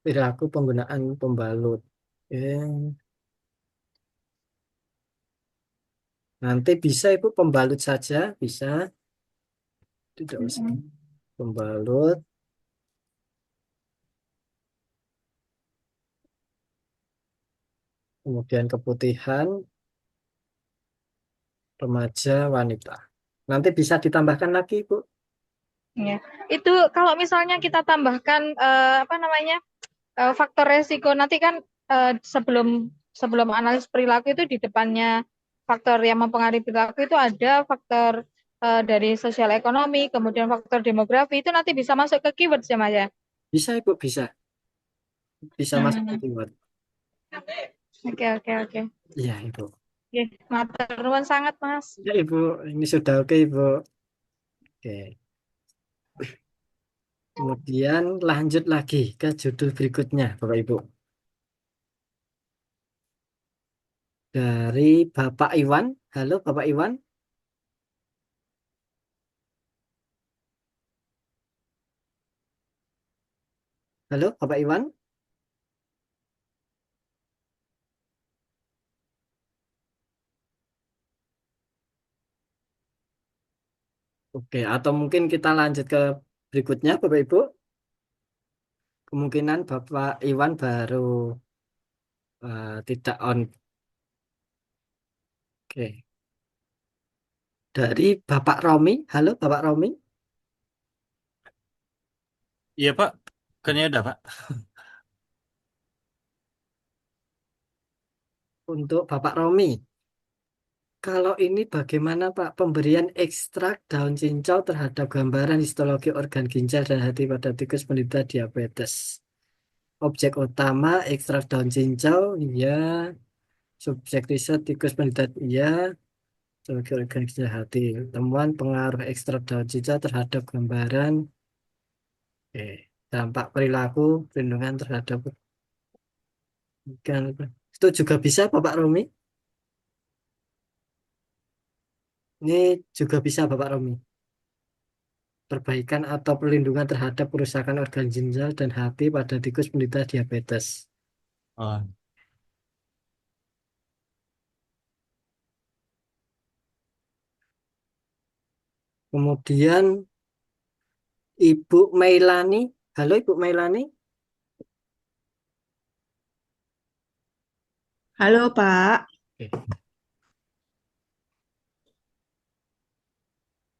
A: perilaku penggunaan pembalut. Nanti bisa, Ibu, pembalut saja, bisa. Tidak usah. Pembalut, kemudian keputihan remaja wanita. Nanti bisa ditambahkan lagi, Bu.
I: Ya. Itu kalau misalnya kita tambahkan apa namanya faktor resiko nanti kan sebelum sebelum analisis perilaku itu di depannya faktor yang mempengaruhi perilaku itu ada faktor dari sosial ekonomi, kemudian faktor demografi itu nanti bisa masuk ke keyword ya Mas ya.
A: Bisa, Ibu, bisa. Bisa masuk ke keyword.
I: Oke oke oke.
A: Iya, Ibu.
I: Oke, matur nuwun sangat Mas.
A: Ya, Ibu. Ini sudah oke, Ibu. Oke. Kemudian lanjut lagi ke judul berikutnya, Bapak Ibu. Dari Bapak Iwan. Halo, Bapak Iwan. Halo, Bapak Iwan. Oke, Oke, atau mungkin kita lanjut ke berikutnya, Bapak Ibu. Kemungkinan Bapak Iwan baru tidak on. Oke. Dari Bapak Romi. Halo, Bapak Romi.
B: Iya Pak, kan ya udah Pak.
A: Untuk Bapak Romi. Kalau ini bagaimana Pak pemberian ekstrak daun cincau terhadap gambaran histologi organ ginjal dan hati pada tikus penderita diabetes? Objek utama ekstrak daun cincau, ya. Subjek riset tikus penderita, ya. Histologi organ ginjal hati. Temuan pengaruh ekstrak daun cincau terhadap gambaran. Dampak perilaku perlindungan terhadap organ. Itu juga bisa Bapak Romi? Ini juga bisa Bapak Romi. Perbaikan atau perlindungan terhadap kerusakan organ ginjal dan hati pada tikus penderita diabetes.
B: Oh.
A: Kemudian Ibu Meilani. Halo Ibu Meilani.
E: Halo Pak.
A: Oke.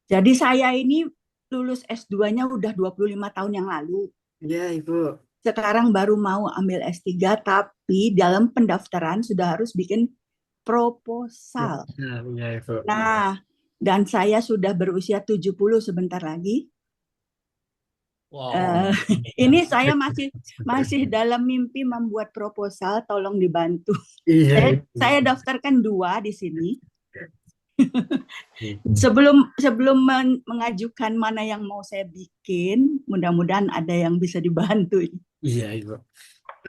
E: Jadi saya ini lulus S2-nya udah 25 tahun yang lalu.
A: Ya Ibu.
E: Sekarang baru mau ambil S3, tapi dalam pendaftaran sudah harus bikin proposal.
A: Ya Ibu.
E: Nah, dan saya sudah berusia 70 sebentar lagi.
D: Wow.
E: Ini saya masih dalam mimpi membuat proposal, tolong dibantu.
A: Iya Ibu.
E: Saya daftarkan 2 di sini. Sebelum mengajukan mana yang mau saya bikin, mudah-mudahan ada yang bisa dibantu.
A: Iya Ibu.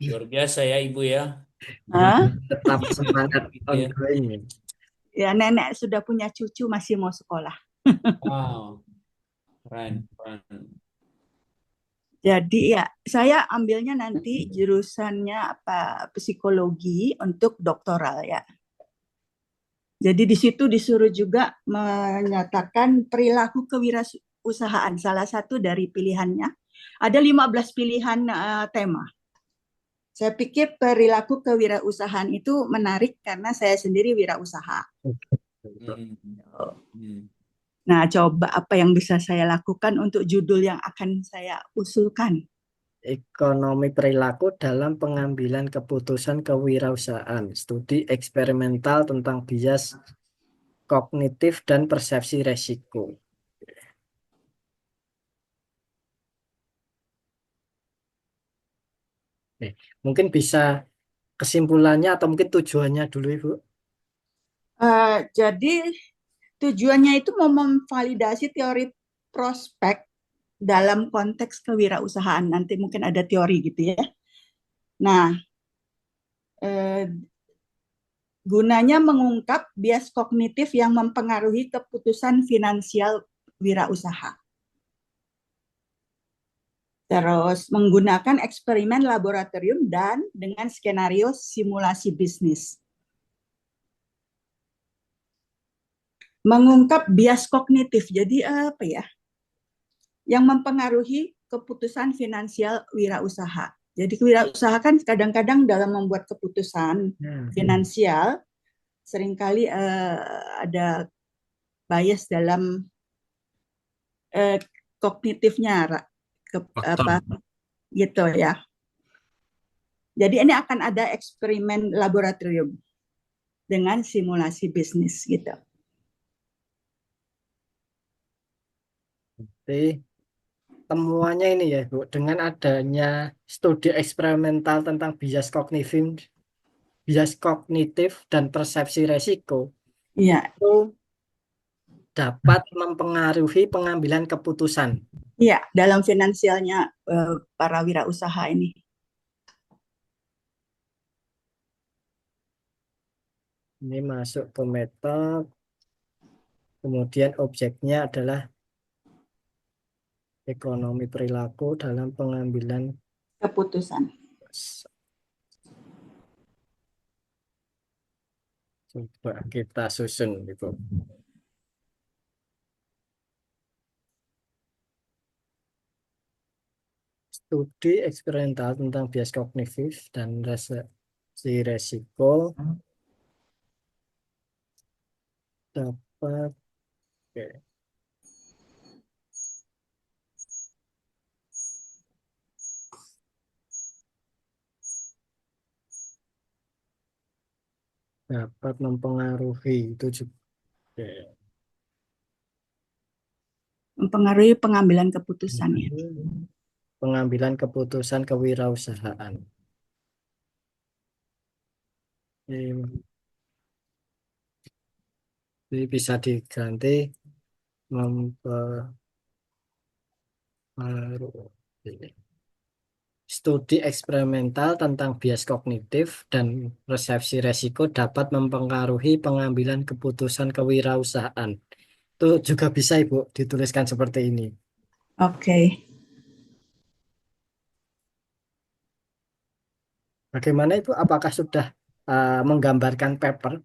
D: Luar biasa ya Ibu ya.
E: Hah?
A: Tetap semangat
D: Gitu ya.
A: ongoing.
E: Ya, nenek sudah punya cucu, masih mau sekolah.
D: Wow. Keren, keren.
E: Jadi ya, saya ambilnya nanti jurusannya psikologi untuk doktoral ya. Jadi di situ disuruh juga menyatakan perilaku kewirausahaan, salah satu dari pilihannya. Ada 15 pilihan tema. Saya pikir perilaku kewirausahaan itu menarik karena saya sendiri wirausaha. Nah, coba apa yang bisa saya lakukan untuk judul yang akan saya usulkan.
A: Ekonomi perilaku dalam pengambilan keputusan kewirausahaan. Studi eksperimental tentang bias kognitif dan persepsi resiko. Mungkin bisa kesimpulannya atau mungkin tujuannya dulu Ibu.
E: Jadi tujuannya itu mau memvalidasi teori prospek dalam konteks kewirausahaan. Nanti mungkin ada teori gitu ya. Nah, gunanya mengungkap bias kognitif yang mempengaruhi keputusan finansial wirausaha. Terus menggunakan eksperimen laboratorium dan dengan skenario simulasi bisnis. Mengungkap bias kognitif, jadi apa ya? Yang mempengaruhi keputusan finansial wirausaha. Jadi wirausaha kan kadang-kadang dalam membuat keputusan finansial seringkali ada bias dalam kognitifnya apa gitu ya. Jadi ini akan ada eksperimen laboratorium dengan simulasi bisnis gitu.
A: Jadi temuannya ini ya Bu, dengan adanya studi eksperimental tentang bias kognitif dan persepsi resiko,
E: Iya.
A: itu dapat mempengaruhi pengambilan keputusan.
E: Iya, dalam finansialnya para wirausaha ini.
A: Ini masuk ke metode, kemudian objeknya adalah ekonomi perilaku dalam pengambilan
E: keputusan.
A: Coba kita susun, Ibu. Studi eksperimental tentang bias kognitif dan resepsi resiko dapat oke, dapat mempengaruhi itu juga. Oke.
E: Mempengaruhi pengambilan keputusan ya.
A: Pengambilan keputusan kewirausahaan. Ini bisa diganti mempengaruhi. Studi eksperimental tentang bias kognitif dan persepsi resiko dapat mempengaruhi pengambilan keputusan kewirausahaan. Itu juga bisa Ibu dituliskan seperti ini.
E: Oke.
A: Bagaimana Ibu? Apakah sudah menggambarkan paper?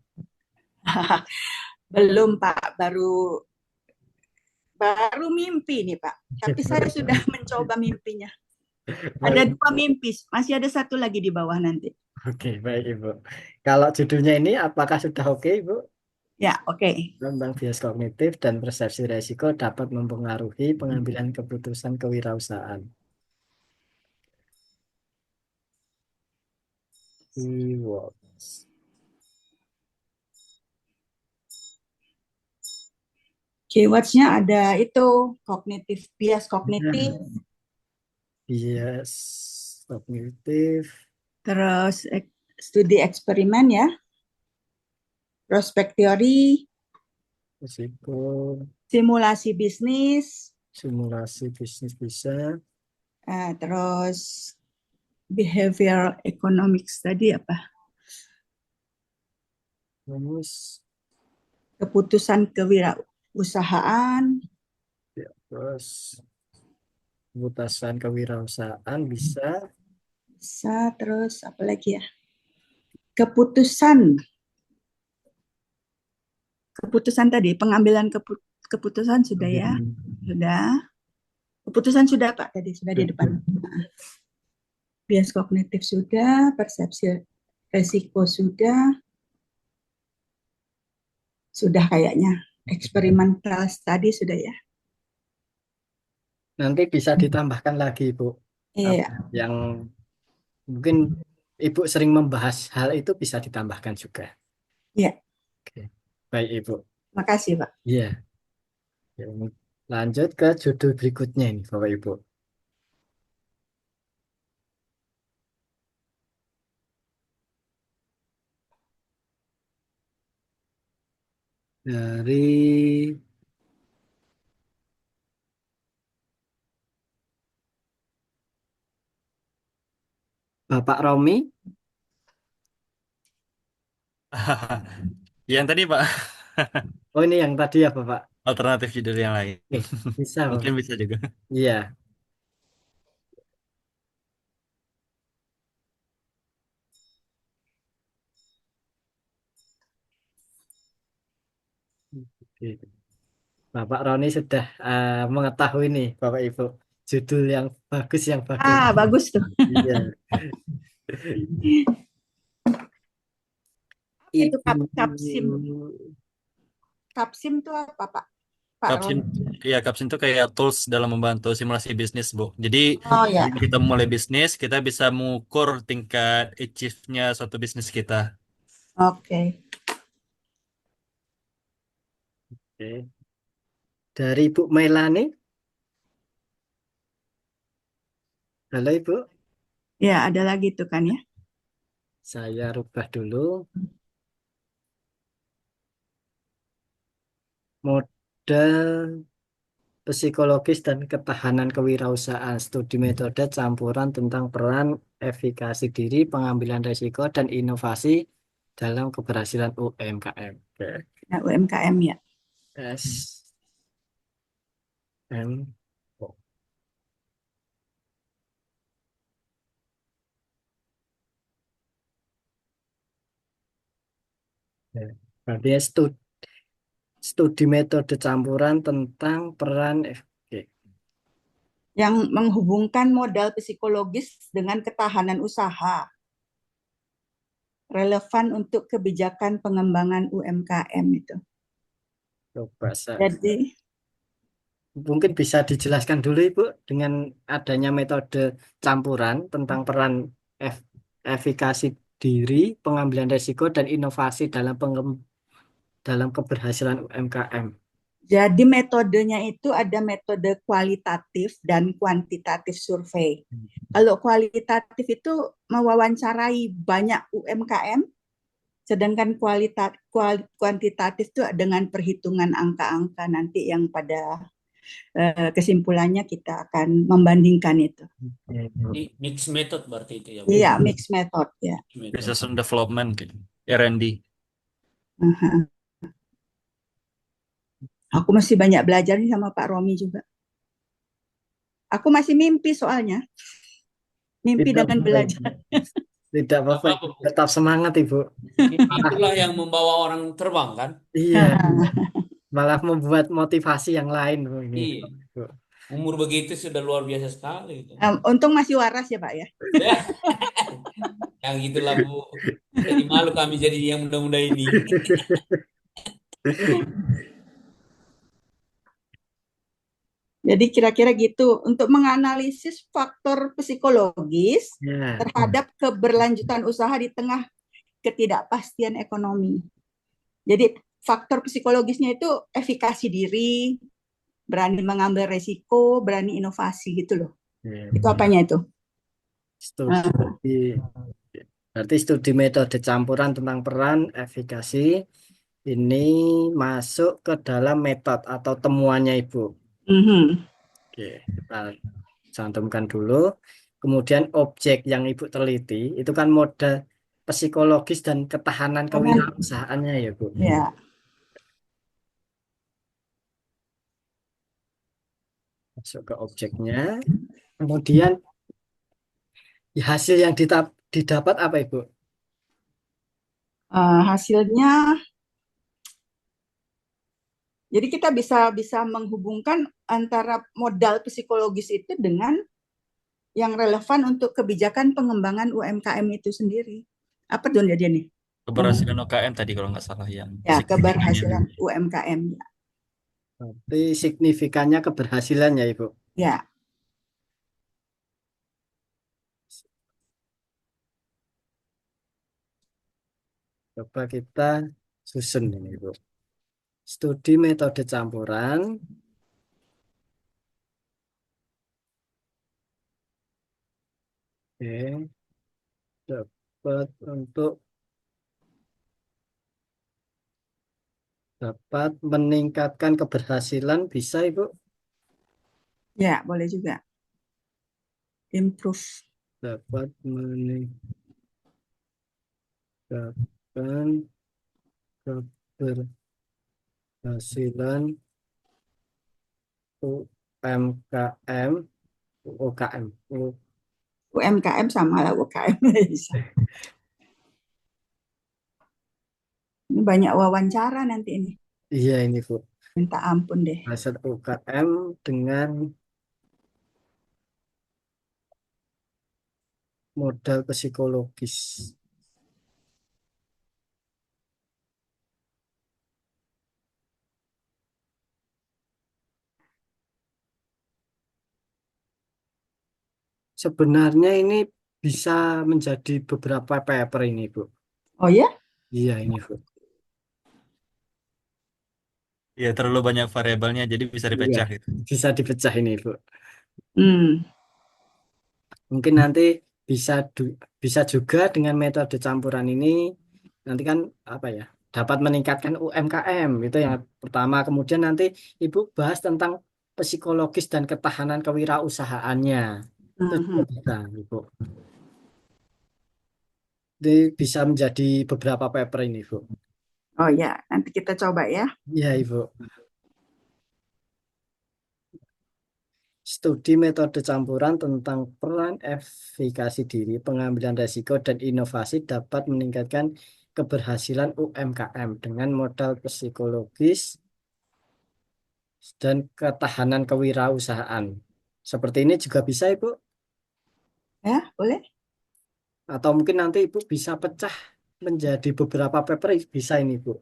E: Belum Pak, baru baru mimpi nih Pak. Tapi saya sudah mencoba mimpinya. Ada
A: Baik.
E: 2 mimpi, masih ada 1 lagi di bawah nanti.
A: Oke, baik Ibu. Kalau judulnya ini apakah sudah oke Ibu?
E: Ya, oke.
A: Tentang bias kognitif dan persepsi resiko dapat mempengaruhi pengambilan keputusan kewirausahaan. Keywords.
E: Keywords-nya ada itu kognitif, bias kognitif,
A: Bias kognitif,
E: terus studi eksperimen ya, prospek teori,
A: risiko,
E: simulasi bisnis,
A: simulasi bisnis bisa,
E: terus behavioral economics tadi apa?
A: terus
E: Keputusan kewirausahaan,
A: ya, terus keputusan kewirausahaan bisa,
E: terus apa lagi ya? Keputusan tadi, pengambilan keputusan sudah ya, sudah. Keputusan sudah Pak tadi, sudah di depan. Bias kognitif sudah, persepsi resiko sudah kayaknya. Eksperimental tadi sudah ya.
A: nanti bisa ditambahkan lagi Ibu.
E: Iya,
A: Yang mungkin Ibu sering membahas hal itu bisa ditambahkan juga.
E: iya.
A: Oke. Baik Ibu.
E: Makasih Pak.
A: Iya. Ya, lanjut ke judul berikutnya ini Bapak Ibu. Dari Bapak Romi.
B: Yang tadi Pak,
A: Oh ini yang tadi ya Bapak.
B: alternatif judul yang lain.
A: Oke, bisa
B: Mungkin
A: Bapak.
B: bisa juga.
A: Iya. Oke. Bapak Roni sudah mengetahui nih Bapak Ibu judul yang bagus
E: Bagus tuh.
A: Iya.
E: Itu kapsim. Kapsim itu apa Pak? Pak
B: Kapsin,
E: Ron.
B: ya Kapsin itu kayak tools dalam membantu simulasi bisnis, Bu. Jadi
E: Oh ya.
B: sebelum kita mulai bisnis, kita bisa mengukur tingkat achieve-nya suatu bisnis kita.
E: Oke.
A: Oke. Dari Ibu Melani. Halo Ibu.
E: Ya, ada lagi tuh kan ya.
A: Saya rubah dulu. Model psikologis dan ketahanan kewirausahaan, studi metode campuran tentang peran, efikasi diri, pengambilan risiko, dan inovasi dalam keberhasilan UMKM. Oke.
E: Nah, UMKM ya.
A: S M O. Ya. Berarti ya studi metode campuran tentang peran. Oke.
E: yang menghubungkan modal psikologis dengan ketahanan usaha, relevan untuk kebijakan pengembangan UMKM itu.
A: Coba
E: Jadi,
A: mungkin bisa dijelaskan dulu Ibu dengan adanya metode campuran tentang peran efikasi diri, pengambilan risiko, dan inovasi dalam keberhasilan UMKM.
E: jadi metodenya itu ada metode kualitatif dan kuantitatif survei. Kalau kualitatif itu mewawancarai banyak UMKM, sedangkan kuantitatif itu dengan perhitungan angka-angka nanti yang pada kesimpulannya kita akan membandingkan itu.
D: Ini mix method berarti itu ya, Bu?
E: Iya, mix method ya.
B: Research and development gitu. R&D.
E: Aha. Aku masih banyak belajar nih sama Pak Romi juga. Aku masih mimpi soalnya. Mimpi
A: Tidak
E: dengan
A: apa-apa,
E: belajar.
A: Tidak apa-apa,
D: Apa, Bu?
A: tetap semangat Ibu.
D: Itulah yang membawa orang terbang kan?
A: Iya, malah membuat motivasi yang lain Bu, ini.
D: Iya. Umur begitu sudah luar biasa sekali itu.
E: Untung masih waras ya Pak ya.
D: Yang itulah Bu. Jadi malu kami jadi yang muda-muda ini.
E: Jadi kira-kira gitu untuk menganalisis faktor psikologis
A: Ya,
E: terhadap keberlanjutan usaha di tengah ketidakpastian ekonomi. Jadi faktor psikologisnya itu efikasi diri, berani mengambil resiko, berani inovasi gitu loh.
A: ya.
E: Itu apanya itu?
A: Studi, berarti studi metode campuran tentang peran efikasi ini masuk ke dalam metode atau temuannya Ibu.
E: Mhm.
A: Oke, kita cantumkan dulu. Kemudian objek yang Ibu teliti itu kan modal psikologis dan ketahanan kewirausahaannya ya Bu.
E: Ya.
A: Masuk ke objeknya. Kemudian hasil yang didapat apa Ibu?
E: Hasilnya, jadi kita bisa menghubungkan antara modal psikologis itu dengan yang relevan untuk kebijakan pengembangan UMKM itu sendiri. Apa tuh dia nih?
B: Keberhasilan UKM tadi kalau nggak salah yang
E: Ya,
B: signifikannya.
E: keberhasilan UMKM.
A: Berarti signifikannya keberhasilannya Ibu.
E: Ya.
A: Coba kita susun ini Ibu. Studi metode campuran. Oke. Dapat meningkatkan keberhasilan bisa Ibu.
E: Ya, boleh juga. Improve.
A: Dapat meningkatkan keberhasilan UMKM,
E: UMKM sama lah UKM. Ini banyak wawancara nanti ini.
A: Iya ini Bu.
E: Minta ampun deh.
A: Hasil UKM dengan modal psikologis. Sebenarnya ini bisa menjadi beberapa paper ini Bu.
E: Oh ya?
A: Iya ini Bu.
B: Ya terlalu banyak variabelnya jadi bisa dipecah
A: Iya,
B: gitu.
A: bisa dipecah ini Bu.
E: Hmm.
A: Mungkin nanti bisa juga dengan metode campuran ini nanti kan apa ya dapat meningkatkan UMKM itu yang pertama. Kemudian nanti Ibu bahas tentang psikologis dan ketahanan kewirausahaannya. Itu juga bisa Ibu. Jadi bisa menjadi beberapa paper ini Bu.
E: Oh ya, nanti kita coba ya.
A: Iya Ibu. Studi metode campuran tentang peran efikasi diri, pengambilan risiko, dan inovasi dapat meningkatkan keberhasilan UMKM dengan modal psikologis dan ketahanan kewirausahaan. Seperti ini juga bisa, Ibu.
E: Ya, boleh.
A: Atau mungkin nanti Ibu bisa pecah menjadi beberapa paper, bisa ini, Bu.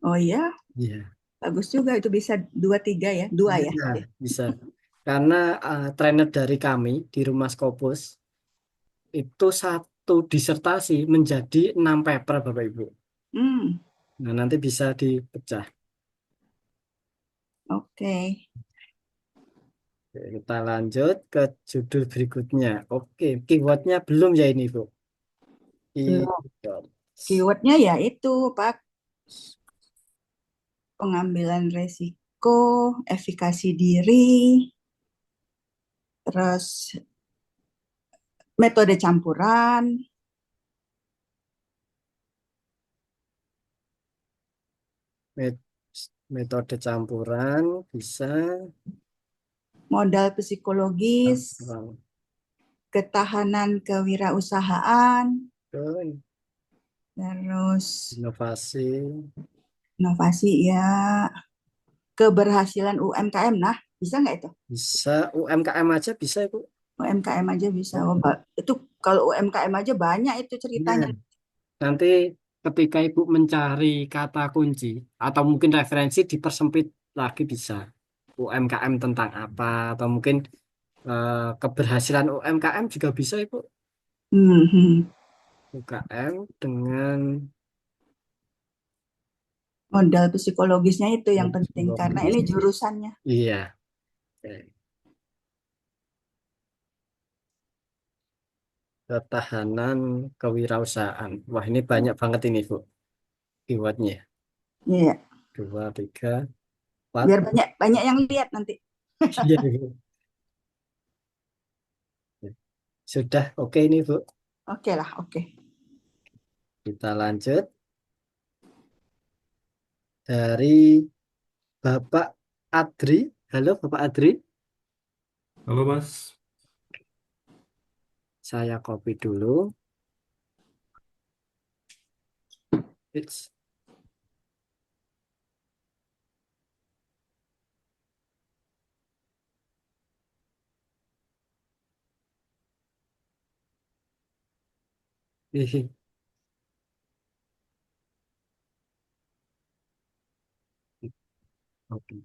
E: Oh iya,
A: Iya.
E: bagus juga itu bisa 2 3 ya, 2 ya.
A: Iya, bisa. Karena trainer dari kami di Rumah Scopus itu satu disertasi menjadi 6 paper, Bapak Ibu.
E: Hmm,
A: Nah, nanti bisa dipecah.
E: oke.
A: Oke, kita lanjut ke judul berikutnya. Oke, keywordnya belum ya ini, Bu.
E: Belum.
A: Keyword.
E: Keywordnya ya itu, Pak, pengambilan resiko, efikasi diri, terus metode campuran,
A: Met- Metode campuran bisa.
E: modal psikologis,
A: Oke.
E: ketahanan kewirausahaan, terus
A: Inovasi
E: inovasi ya, keberhasilan UMKM. Nah, bisa nggak itu?
A: bisa, UMKM aja bisa, Bu.
E: UMKM aja bisa. Oh, itu kalau UMKM aja banyak itu
A: Iya.
E: ceritanya.
A: Nanti ketika Ibu mencari kata kunci atau mungkin referensi dipersempit lagi bisa. UMKM tentang apa atau mungkin keberhasilan UMKM juga bisa, Ibu.
E: Hmm,
A: UKM dengan
E: modal psikologisnya itu yang penting karena
A: psikologis.
E: ini jurusannya.
A: Iya. Oke. Ketahanan kewirausahaan. Wah, ini banyak banget ini, Bu, keywordnya.
E: Iya,
A: 2, 3, 4.
E: biar banyak banyak yang lihat nanti.
A: Iya, Bu. Sudah oke ini, Bu.
E: Oke lah, oke.
A: Kita lanjut dari Bapak Adri. Halo, Bapak Adri.
J: Halo Mas.
A: Saya copy dulu. It's Hihi. Oke.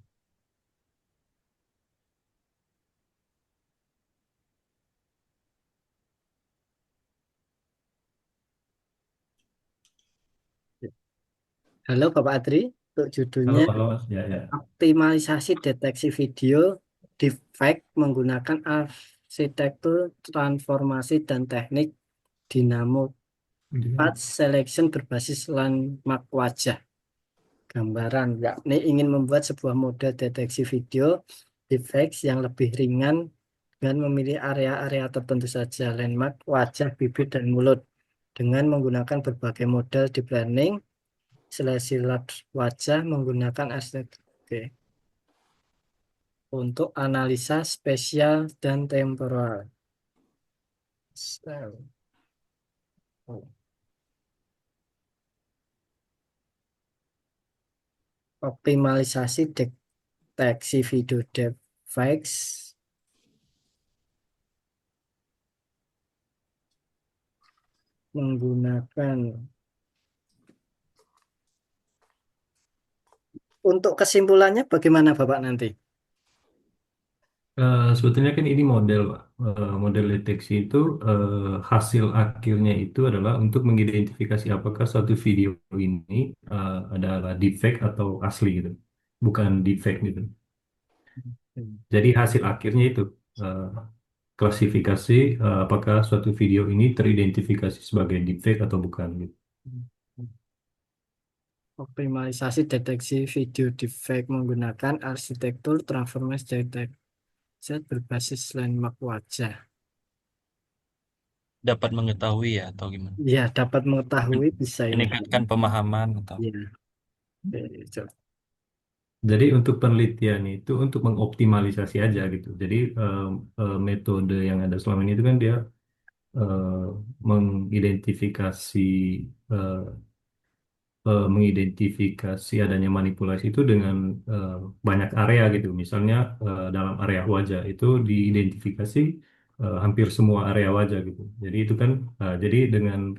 A: Halo, Bapak Adri. Untuk
J: Halo,
A: judulnya
J: halo Mas. Ya, ya.
A: optimalisasi deteksi video deepfake menggunakan arsitektur transformasi dan teknik dinamo path selection berbasis landmark wajah. Gambaran, yakni ingin membuat sebuah model deteksi video deepfakes yang lebih ringan dengan memilih area-area tertentu saja, landmark, wajah, bibir, dan mulut, dengan menggunakan berbagai model deep learning, seleksi lab wajah menggunakan arsitektur. Oke. Untuk analisa spesial dan temporal. So, optimalisasi deteksi video deepfakes menggunakan, untuk kesimpulannya bagaimana Bapak nanti?
J: Sebetulnya kan ini model, Pak. Model deteksi itu hasil akhirnya itu adalah untuk mengidentifikasi apakah suatu video ini adalah deepfake atau asli gitu, bukan deepfake gitu. Jadi hasil akhirnya itu eh, klasifikasi apakah suatu video ini teridentifikasi sebagai deepfake atau bukan gitu.
A: Optimalisasi deteksi video deepfake menggunakan arsitektur transformasi deteksi berbasis landmark wajah.
B: Dapat mengetahui ya atau gimana?
A: Ya, dapat mengetahui bisa ini.
B: Meningkatkan pemahaman atau
A: Ya. Oke, coba.
J: Jadi untuk penelitian itu untuk mengoptimalisasi aja gitu. Jadi metode yang ada selama ini itu kan dia eh, mengidentifikasi eh, mengidentifikasi adanya manipulasi itu dengan eh, banyak area gitu. Misalnya dalam area wajah itu diidentifikasi hampir semua area wajah gitu. Jadi itu kan jadi dengan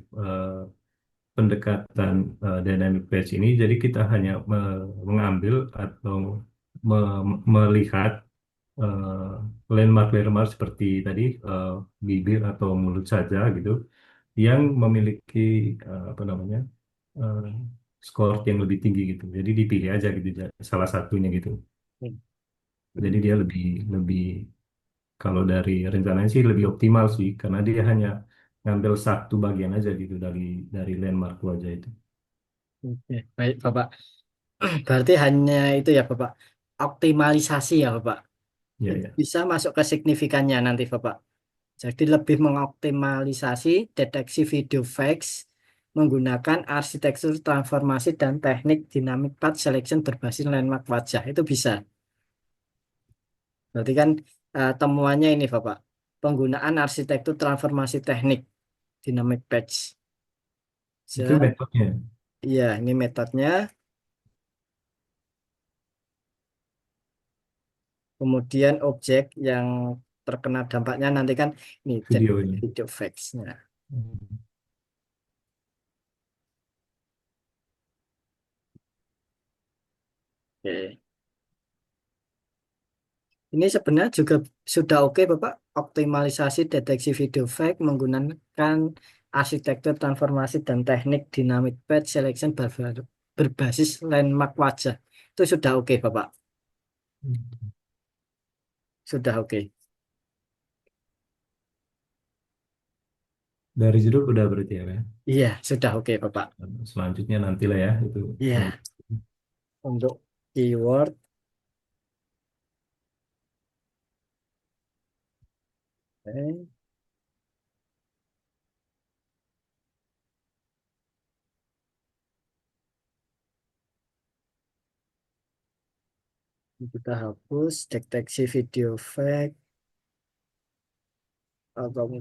J: pendekatan dynamic patch ini, jadi kita hanya mengambil atau melihat eh, landmark-landmark seperti tadi bibir atau mulut saja gitu, yang memiliki apa namanya eh, skor yang lebih tinggi gitu. Jadi dipilih aja gitu salah satunya gitu. Jadi dia lebih lebih kalau dari rencananya sih lebih optimal sih, karena dia hanya ngambil satu bagian aja gitu dari landmark wajah itu.
A: Oke, baik Bapak. Berarti hanya itu ya Bapak, optimalisasi ya Bapak.
J: Ya
A: Itu
J: ya.
A: bisa masuk ke signifikannya nanti Bapak. Jadi lebih mengoptimalisasi deteksi video fake menggunakan arsitektur transformasi dan teknik dynamic path selection berbasis landmark wajah. Itu bisa. Berarti kan temuannya ini Bapak. Penggunaan arsitektur transformasi teknik dynamic patch.
J: Itu metodenya.
A: Iya, ini metodenya. Kemudian objek yang terkena dampaknya nanti kan ini
J: Video ini.
A: video facts-nya. Oke. Ini sebenarnya juga sudah oke Bapak, optimalisasi deteksi video fake menggunakan arsitektur transformasi dan teknik dynamic path selection berbasis landmark wajah. Itu sudah oke Bapak, sudah oke.
J: Dari judul udah berarti ya, Pak?
A: Iya, sudah oke Bapak.
J: Selanjutnya nantilah ya itu.
A: Iya, untuk keyword. Oke. Kita hapus deteksi video fake atau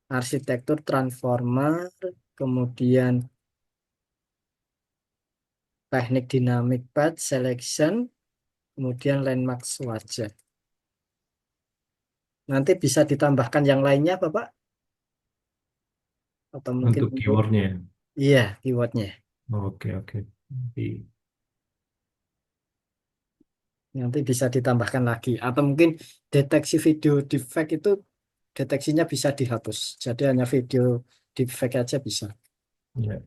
A: arsitektur transformer, kemudian teknik dynamic path selection, kemudian landmark wajah. Nanti bisa ditambahkan yang lainnya, Bapak? Atau mungkin
J: Untuk keywordnya ya?
A: Iya, keywordnya.
J: Oke, oke.
A: Nanti bisa ditambahkan lagi. Atau mungkin deteksi video deepfake itu deteksinya bisa dihapus. Jadi hanya video deepfake aja bisa.
J: Ya.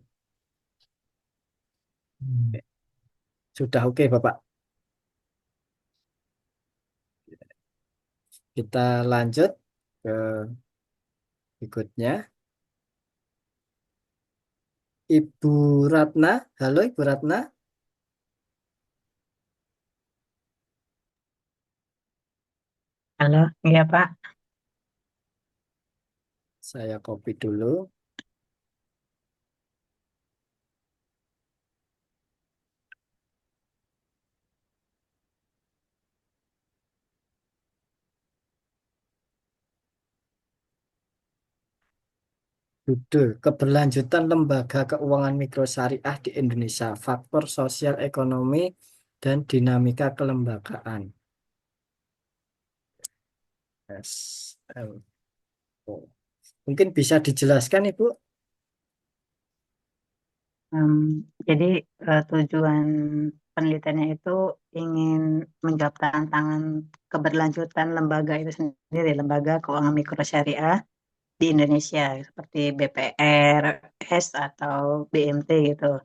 A: Sudah oke, Bapak. Kita lanjut ke berikutnya. Ibu Ratna. Halo, Ibu Ratna.
K: Halo, iya Pak.
A: Saya copy dulu. Judul Keberlanjutan Lembaga Keuangan Mikrosyariah di Indonesia, Faktor Sosial Ekonomi dan Dinamika Kelembagaan. Mungkin bisa dijelaskan, Ibu?
K: Jadi tujuan penelitiannya itu ingin menjawab tantangan keberlanjutan lembaga itu sendiri, lembaga keuangan mikrosyariah di Indonesia seperti BPR, S atau BMT gitu.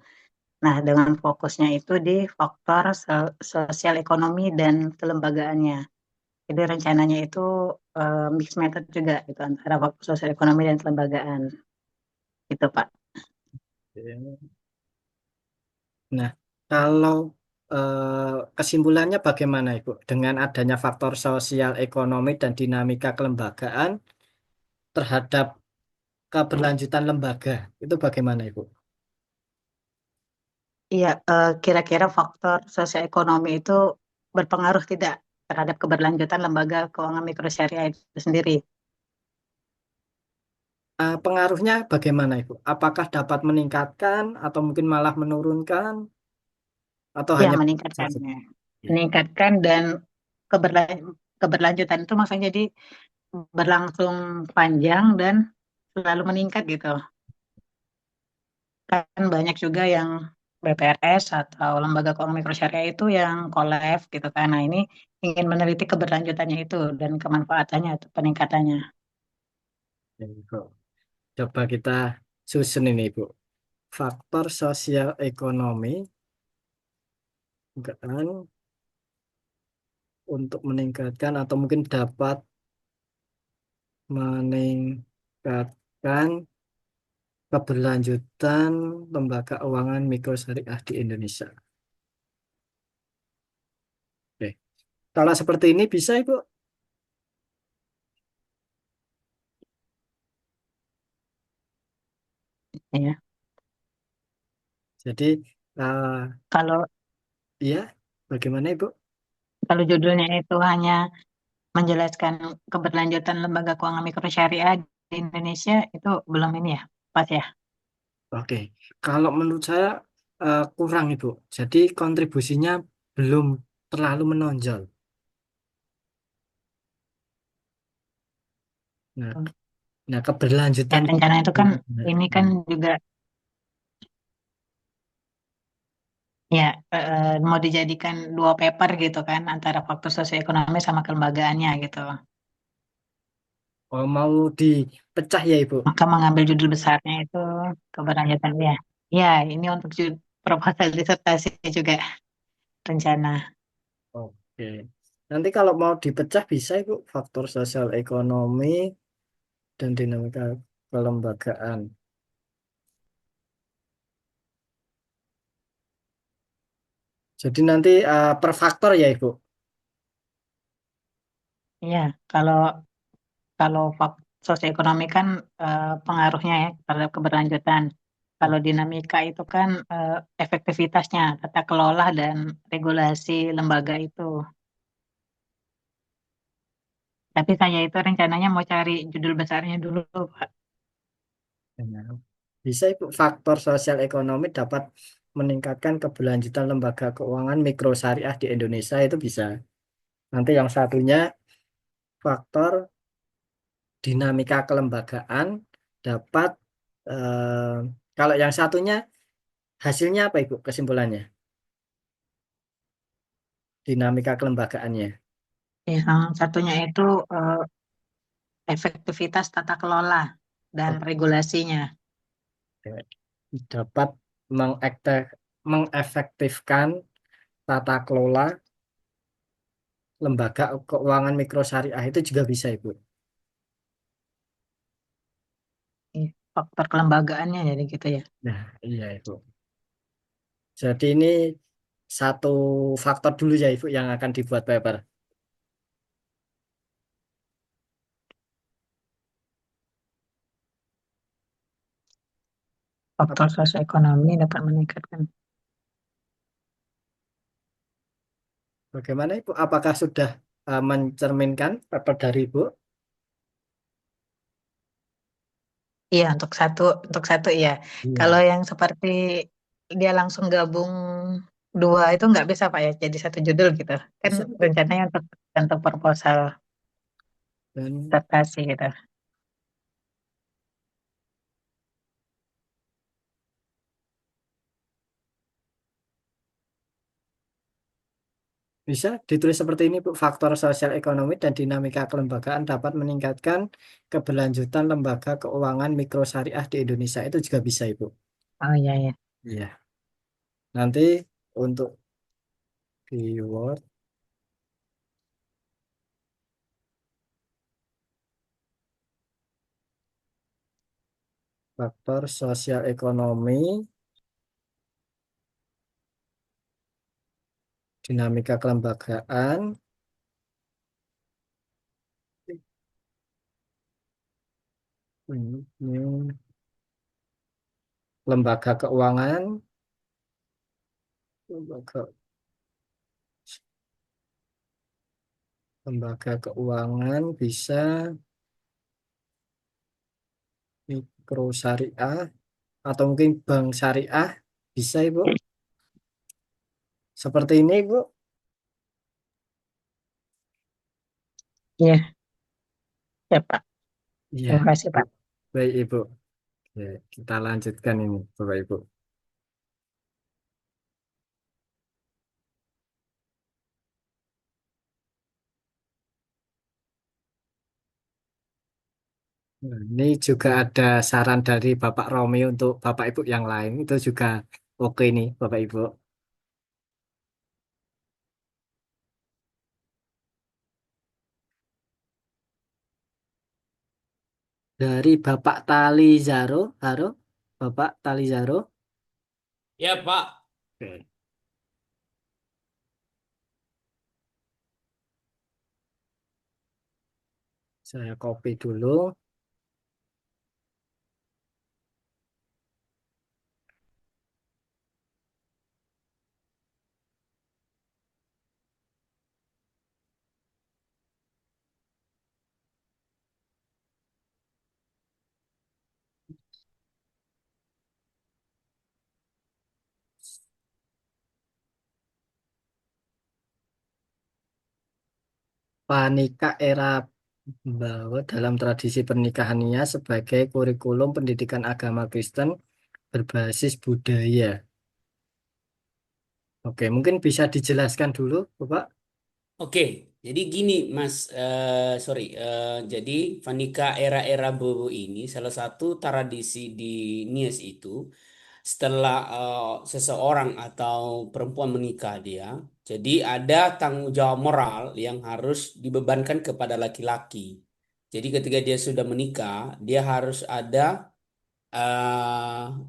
K: Nah, dengan fokusnya itu di faktor sosial ekonomi dan kelembagaannya. Jadi rencananya itu mixed method juga gitu antara faktor sosial ekonomi dan kelembagaan. Gitu, Pak.
A: Nah, kalau kesimpulannya bagaimana, Ibu? Dengan adanya faktor sosial ekonomi dan dinamika kelembagaan terhadap keberlanjutan lembaga, itu bagaimana, Ibu?
K: Iya, kira-kira faktor sosioekonomi itu berpengaruh tidak terhadap keberlanjutan lembaga keuangan mikrosyariah itu sendiri?
A: pengaruhnya bagaimana Ibu? Apakah dapat meningkatkan atau mungkin malah menurunkan atau
K: Ya,
A: hanya
K: meningkatkan
A: saja?
K: ya.
A: Iya.
K: Meningkatkan dan keberlanjutan itu maksudnya jadi berlangsung panjang dan selalu meningkat gitu. Kan banyak juga yang BPRS atau lembaga keuangan mikro syariah itu yang kolab gitu kan. Nah, ini ingin meneliti keberlanjutannya itu dan kemanfaatannya atau peningkatannya.
A: Ya, Ibu. Coba kita susun ini Ibu. Faktor sosial ekonomi kan untuk meningkatkan atau mungkin dapat meningkatkan keberlanjutan lembaga keuangan mikro syariah di Indonesia. Oke. Kalau seperti ini bisa Ibu.
K: Ya.
A: Jadi
K: Kalau
A: iya, bagaimana Ibu?
K: kalau judulnya itu hanya menjelaskan keberlanjutan lembaga keuangan mikro syariah di Indonesia itu belum ini ya, pas ya.
A: Oke, kalau menurut saya kurang Ibu. Jadi kontribusinya belum terlalu menonjol. Nah, nah
K: Dan
A: keberlanjutan
K: rencana itu kan ini kan
A: nah,
K: juga ya mau dijadikan dua paper gitu kan antara faktor sosioekonomi sama kelembagaannya gitu.
A: oh, mau dipecah ya Ibu.
K: Maka mengambil judul besarnya itu keberlanjutan ya. Ya, ini untuk proposal disertasi juga rencana.
A: Oke. Nanti kalau mau dipecah bisa Ibu faktor sosial ekonomi dan dinamika kelembagaan. Jadi nanti per faktor ya Ibu.
K: Iya, kalau kalau sosioekonomi kan pengaruhnya ya terhadap keberlanjutan. Kalau dinamika itu kan efektivitasnya, tata kelola dan regulasi lembaga itu. Tapi saya itu rencananya mau cari judul besarnya dulu, Pak.
A: Nah, bisa Ibu faktor sosial ekonomi dapat meningkatkan keberlanjutan lembaga keuangan mikro syariah di Indonesia itu bisa. Nanti yang satunya faktor dinamika kelembagaan dapat eh, kalau yang satunya hasilnya apa Ibu kesimpulannya? Dinamika kelembagaannya.
K: Yang satunya itu eh, efektivitas tata kelola dan
A: Oke.
K: regulasinya.
A: Dapat mengefektifkan tata kelola lembaga keuangan mikro syariah itu juga bisa Ibu.
K: Faktor kelembagaannya jadi gitu ya.
A: Nah, iya Ibu. Jadi ini satu faktor dulu ya Ibu yang akan dibuat paper.
K: Faktor sosioekonomi dapat meningkatkan.
A: Bagaimana Ibu? Apakah sudah mencerminkan paper dari Ibu?
K: Iya, untuk satu iya. Kalau
A: Iya.
K: yang seperti dia langsung gabung dua itu nggak bisa Pak ya, jadi satu judul gitu. Kan
A: Bisa Ibu.
K: rencananya untuk proposal
A: Dan
K: disertasi gitu.
A: bisa ditulis seperti ini, Bu. Faktor sosial ekonomi dan dinamika kelembagaan dapat meningkatkan keberlanjutan lembaga keuangan mikro syariah di Indonesia. Itu juga bisa, Ibu.
K: Oh iya ya.
A: Iya. Nanti untuk keyword faktor sosial ekonomi, dinamika kelembagaan, ini lembaga keuangan, lembaga, lembaga keuangan bisa Mikro syariah atau mungkin bank syariah bisa Ibu. Seperti ini Ibu.
K: Iya, ya Pak.
A: Iya.
K: Terima kasih Pak.
A: Baik Ibu. Oke, kita lanjutkan ini Bapak Ibu. Nah, ini juga ada saran dari Bapak Romi untuk Bapak Ibu yang lain. Itu juga oke nih Bapak Ibu. Dari Bapak Talizaro, halo, Bapak Talizaro.
D: Ya, Pak.
A: Oke, saya copy dulu. Panika era bahwa dalam tradisi pernikahannya sebagai kurikulum pendidikan agama Kristen berbasis budaya. Oke, mungkin bisa dijelaskan dulu, Bapak.
D: Oke, jadi gini Mas, sorry, jadi Vanika era-era Bobo ini salah satu tradisi di Nias itu setelah seseorang atau perempuan menikah dia, jadi ada tanggung jawab moral yang harus dibebankan kepada laki-laki. Jadi ketika dia sudah menikah, dia harus ada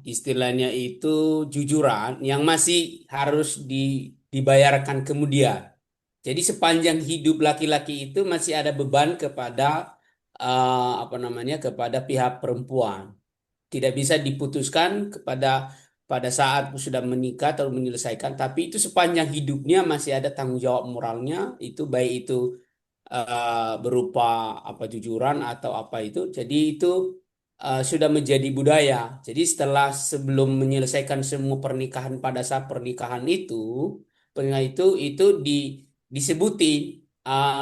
D: istilahnya itu jujuran yang masih harus dibayarkan kemudian. Jadi sepanjang hidup laki-laki itu masih ada beban kepada apa namanya kepada pihak perempuan. Tidak bisa diputuskan pada saat sudah menikah atau menyelesaikan, tapi itu sepanjang hidupnya masih ada tanggung jawab moralnya, itu baik itu berupa apa jujuran atau apa itu. Jadi itu sudah menjadi budaya. Jadi setelah sebelum menyelesaikan semua pernikahan pada saat pernikahan itu disebutin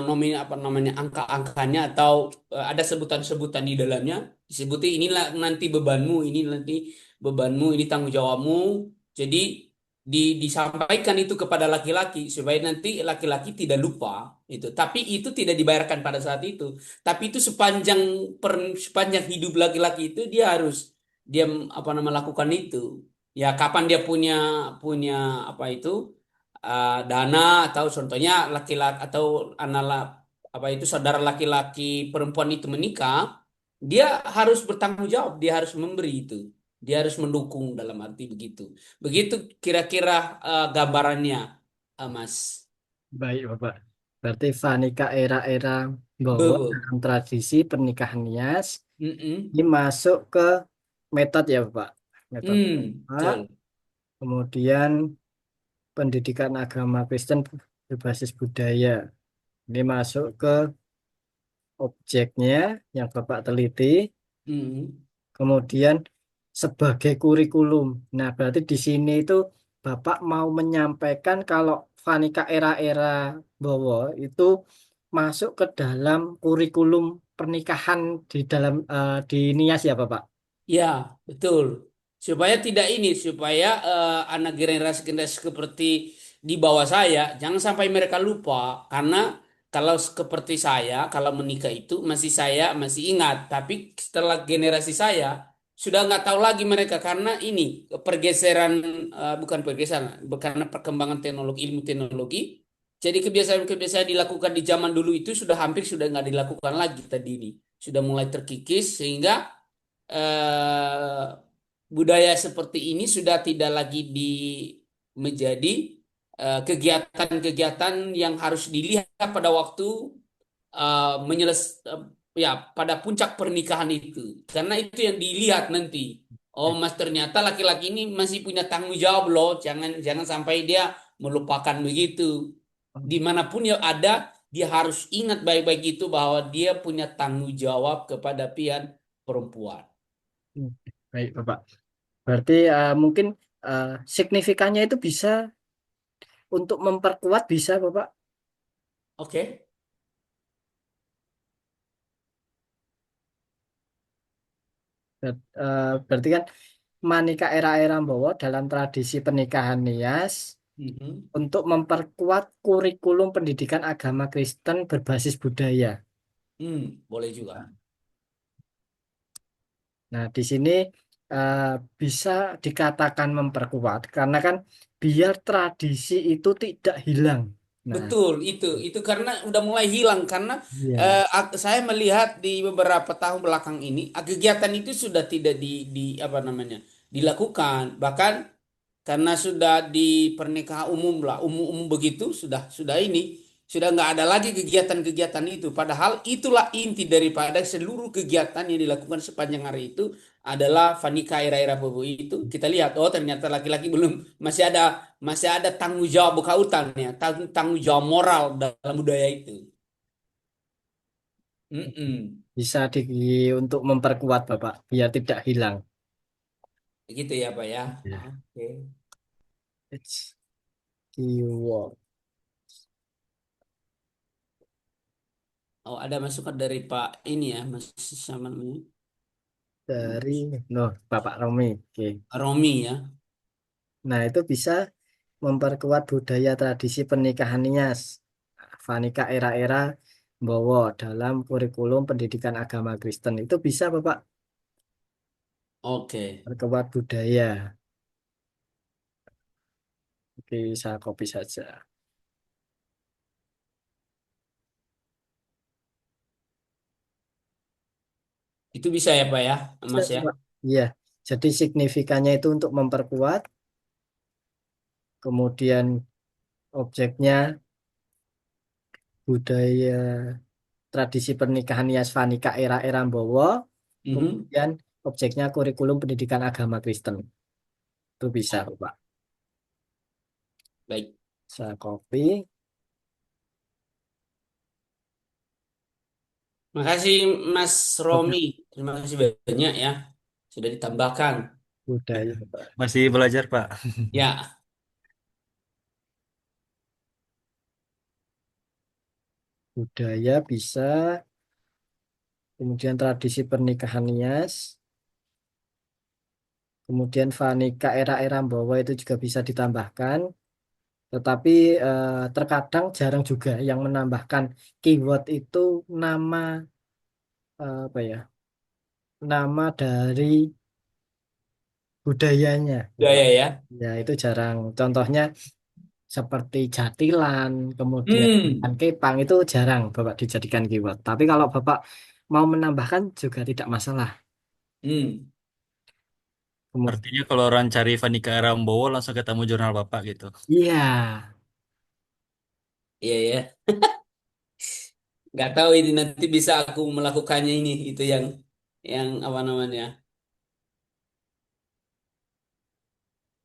D: nomin apa namanya angka-angkanya atau ada sebutan-sebutan di dalamnya disebutin inilah nanti bebanmu, ini tanggung jawabmu. Jadi disampaikan itu kepada laki-laki supaya nanti laki-laki tidak lupa itu. Tapi itu tidak dibayarkan pada saat itu. Tapi itu sepanjang hidup laki-laki itu dia apa nama lakukan itu. Ya kapan dia punya punya apa itu dana atau contohnya laki-laki atau apa itu saudara laki-laki perempuan itu menikah, dia harus bertanggung jawab, dia harus memberi itu. Dia harus mendukung dalam arti begitu. Begitu kira-kira gambarannya, Mas.
A: Baik, Bapak. Berarti Vanika era-era bahwa
D: Betul.
A: dalam tradisi pernikahan Nias
D: Mm-mm.
A: ini masuk ke metode ya, Bapak. Metode Bapak.
D: Betul.
A: Kemudian pendidikan agama Kristen berbasis budaya. Ini masuk ke objeknya yang Bapak teliti.
D: Mm-mm.
A: Kemudian sebagai kurikulum. Nah, berarti di sini itu Bapak mau menyampaikan kalau Vanika era-era Bowo itu masuk ke dalam kurikulum pernikahan di dalam di Nias ya, Bapak?
D: Ya, betul. Supaya anak generasi-generasi seperti di bawah saya, jangan sampai mereka lupa. Karena kalau seperti saya, kalau menikah itu masih ingat. Tapi setelah generasi saya, sudah nggak tahu lagi mereka. Karena ini pergeseran, bukan pergeseran, karena perkembangan teknologi, ilmu teknologi. Jadi kebiasaan-kebiasaan dilakukan di zaman dulu itu sudah nggak dilakukan lagi tadi ini. Sudah mulai terkikis sehingga eh, budaya seperti ini sudah tidak lagi menjadi kegiatan-kegiatan yang harus dilihat pada waktu ya pada puncak pernikahan itu, karena itu yang dilihat nanti. Oh mas, ternyata laki-laki ini masih punya tanggung jawab loh, jangan jangan sampai dia melupakan begitu. Dimanapun yang ada, dia harus ingat baik-baik itu bahwa dia punya tanggung jawab kepada pihak perempuan.
A: Hmm, baik, Bapak. Berarti mungkin eh, signifikannya itu bisa untuk memperkuat bisa, Bapak.
D: Oke.
A: Berarti kan Manika Era-Era Bowo dalam tradisi pernikahan Nias
D: Mhm.
A: untuk memperkuat kurikulum pendidikan agama Kristen berbasis budaya.
D: Boleh juga.
A: Nah, di sini eh, bisa dikatakan memperkuat karena kan biar tradisi itu tidak hilang. Nah,
D: Betul, itu karena udah mulai hilang karena
A: iya,
D: saya melihat di beberapa tahun belakang ini kegiatan itu sudah tidak di apa namanya dilakukan, bahkan karena sudah di pernikahan umum lah, umum-umum begitu sudah ini sudah nggak ada lagi kegiatan-kegiatan itu. Padahal itulah inti daripada seluruh kegiatan yang dilakukan sepanjang hari itu adalah Fanika era-era bobo itu. Kita lihat, oh ternyata laki-laki belum masih ada tanggung jawab berkautan ya, tanggung jawab moral dalam budaya itu. Mm-mm.
A: bisa untuk memperkuat Bapak biar tidak hilang.
D: Gitu ya Pak ya.
A: Ya.
D: Oke.
A: It's keyword
D: Oh ada masukan dari Pak ini ya, Mas sama namanya
A: dari Bapak Romi. Oke.
D: Romi ya.
A: Nah, itu bisa memperkuat budaya tradisi pernikahan Nias. Fanika era-era Bowo dalam kurikulum pendidikan agama Kristen. Itu bisa Bapak
D: Oke.
A: perkuat budaya. Oke, saya copy saja.
D: Itu bisa ya Pak ya,
A: Bisa,
D: Mas ya.
A: Pak. Iya. Jadi signifikannya itu untuk memperkuat, kemudian objeknya budaya tradisi pernikahan Nias Fanika era-era Bowo,
D: Mhm.
A: kemudian objeknya kurikulum pendidikan agama Kristen. Itu bisa, Pak.
D: Baik.
A: Saya copy
D: Makasih Mas
A: Oke,
D: Romi. Terima kasih banyak ya. Sudah ditambahkan.
A: budaya, Pak.
B: Masih belajar, Pak.
D: Ya.
A: Budaya bisa, kemudian tradisi pernikahan Nias, kemudian Fanika era-era Bowo itu juga bisa ditambahkan. Tetapi terkadang jarang juga yang menambahkan keyword itu nama apa ya? Nama dari budayanya, Bapak.
D: Budaya ya.
A: Ya, itu jarang. Contohnya seperti jatilan, kemudian
D: Hmm.
A: Kepang itu jarang Bapak dijadikan keyword. Tapi kalau Bapak mau menambahkan juga tidak masalah.
D: Hmm.
A: Kemudian,
B: Artinya kalau orang cari Vanika Rambowo langsung ketemu jurnal Bapak gitu.
A: iya,
D: Iya ya. Nggak tahu ini nanti bisa aku melakukannya ini itu yang apa namanya.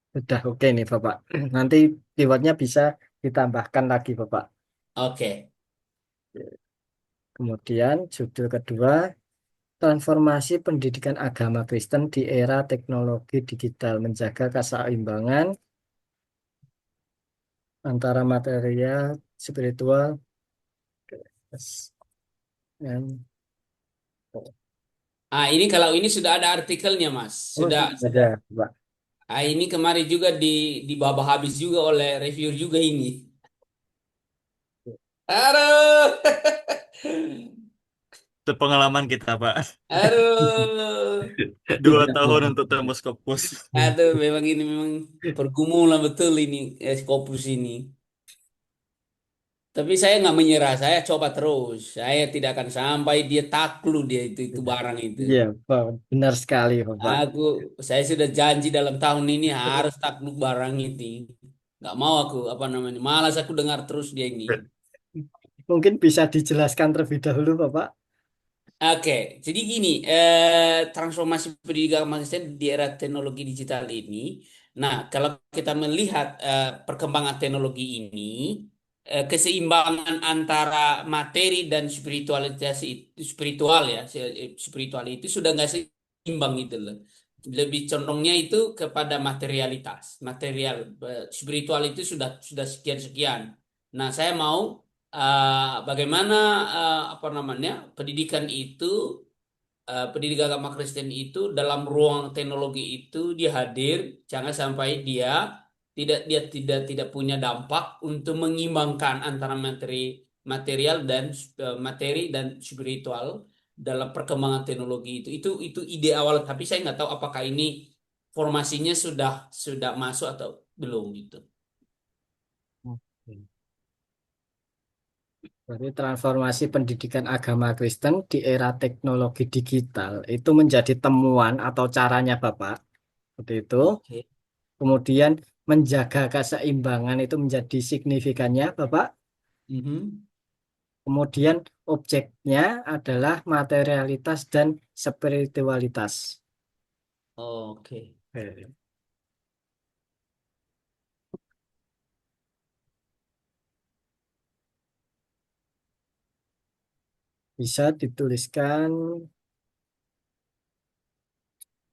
A: sudah oke nih Bapak. Nanti keywordnya bisa ditambahkan lagi Bapak.
D: Oke.
A: Kemudian judul kedua, transformasi pendidikan agama Kristen di era teknologi digital, menjaga keseimbangan antara material, spiritual, dan
D: Ini kalau ini sudah ada artikelnya Mas.
A: oh,
D: Sudah
A: sudah ada,
D: sudah.
A: Pak.
D: Ini kemarin juga di bawah habis juga oleh reviewer juga ini. Aduh.
B: Itu pengalaman kita, Pak.
D: Aduh.
B: 2 tahun untuk tembus Scopus.
D: Aduh, memang ini memang pergumulan betul ini Scopus ini. Tapi saya nggak menyerah, saya coba terus. Saya tidak akan sampai dia takluk dia itu barang itu.
A: Iya, Pak. Benar sekali, Bapak.
D: Aku, saya sudah janji dalam tahun ini harus takluk barang itu. Nggak mau aku, apa namanya, malas aku dengar terus dia ini.
A: Mungkin bisa dijelaskan terlebih dahulu, Bapak.
D: Oke, jadi gini, transformasi pendidikan manusia di era teknologi digital ini. Nah, kalau kita melihat perkembangan teknologi ini, keseimbangan antara materi dan spiritualitas itu, spiritual ya, spiritual itu sudah nggak imbang gitu loh. Lebih condongnya itu kepada materialitas, material, spiritual itu sudah sekian-sekian. Nah, saya mau bagaimana apa namanya pendidikan itu, pendidikan agama Kristen itu dalam ruang teknologi itu dia hadir, jangan sampai dia tidak punya dampak untuk mengimbangkan antara material dan materi dan spiritual dalam perkembangan teknologi itu. Itu ide awal, tapi saya nggak tahu apakah ini formasinya sudah masuk atau belum gitu.
A: Oke. Jadi transformasi pendidikan agama Kristen di era teknologi digital itu menjadi temuan atau caranya Bapak. Seperti itu.
D: Oke.
A: Kemudian menjaga keseimbangan itu menjadi signifikannya Bapak.
D: Mhm.
A: Kemudian objeknya adalah materialitas dan spiritualitas.
D: Oke.
A: Oke. Bisa dituliskan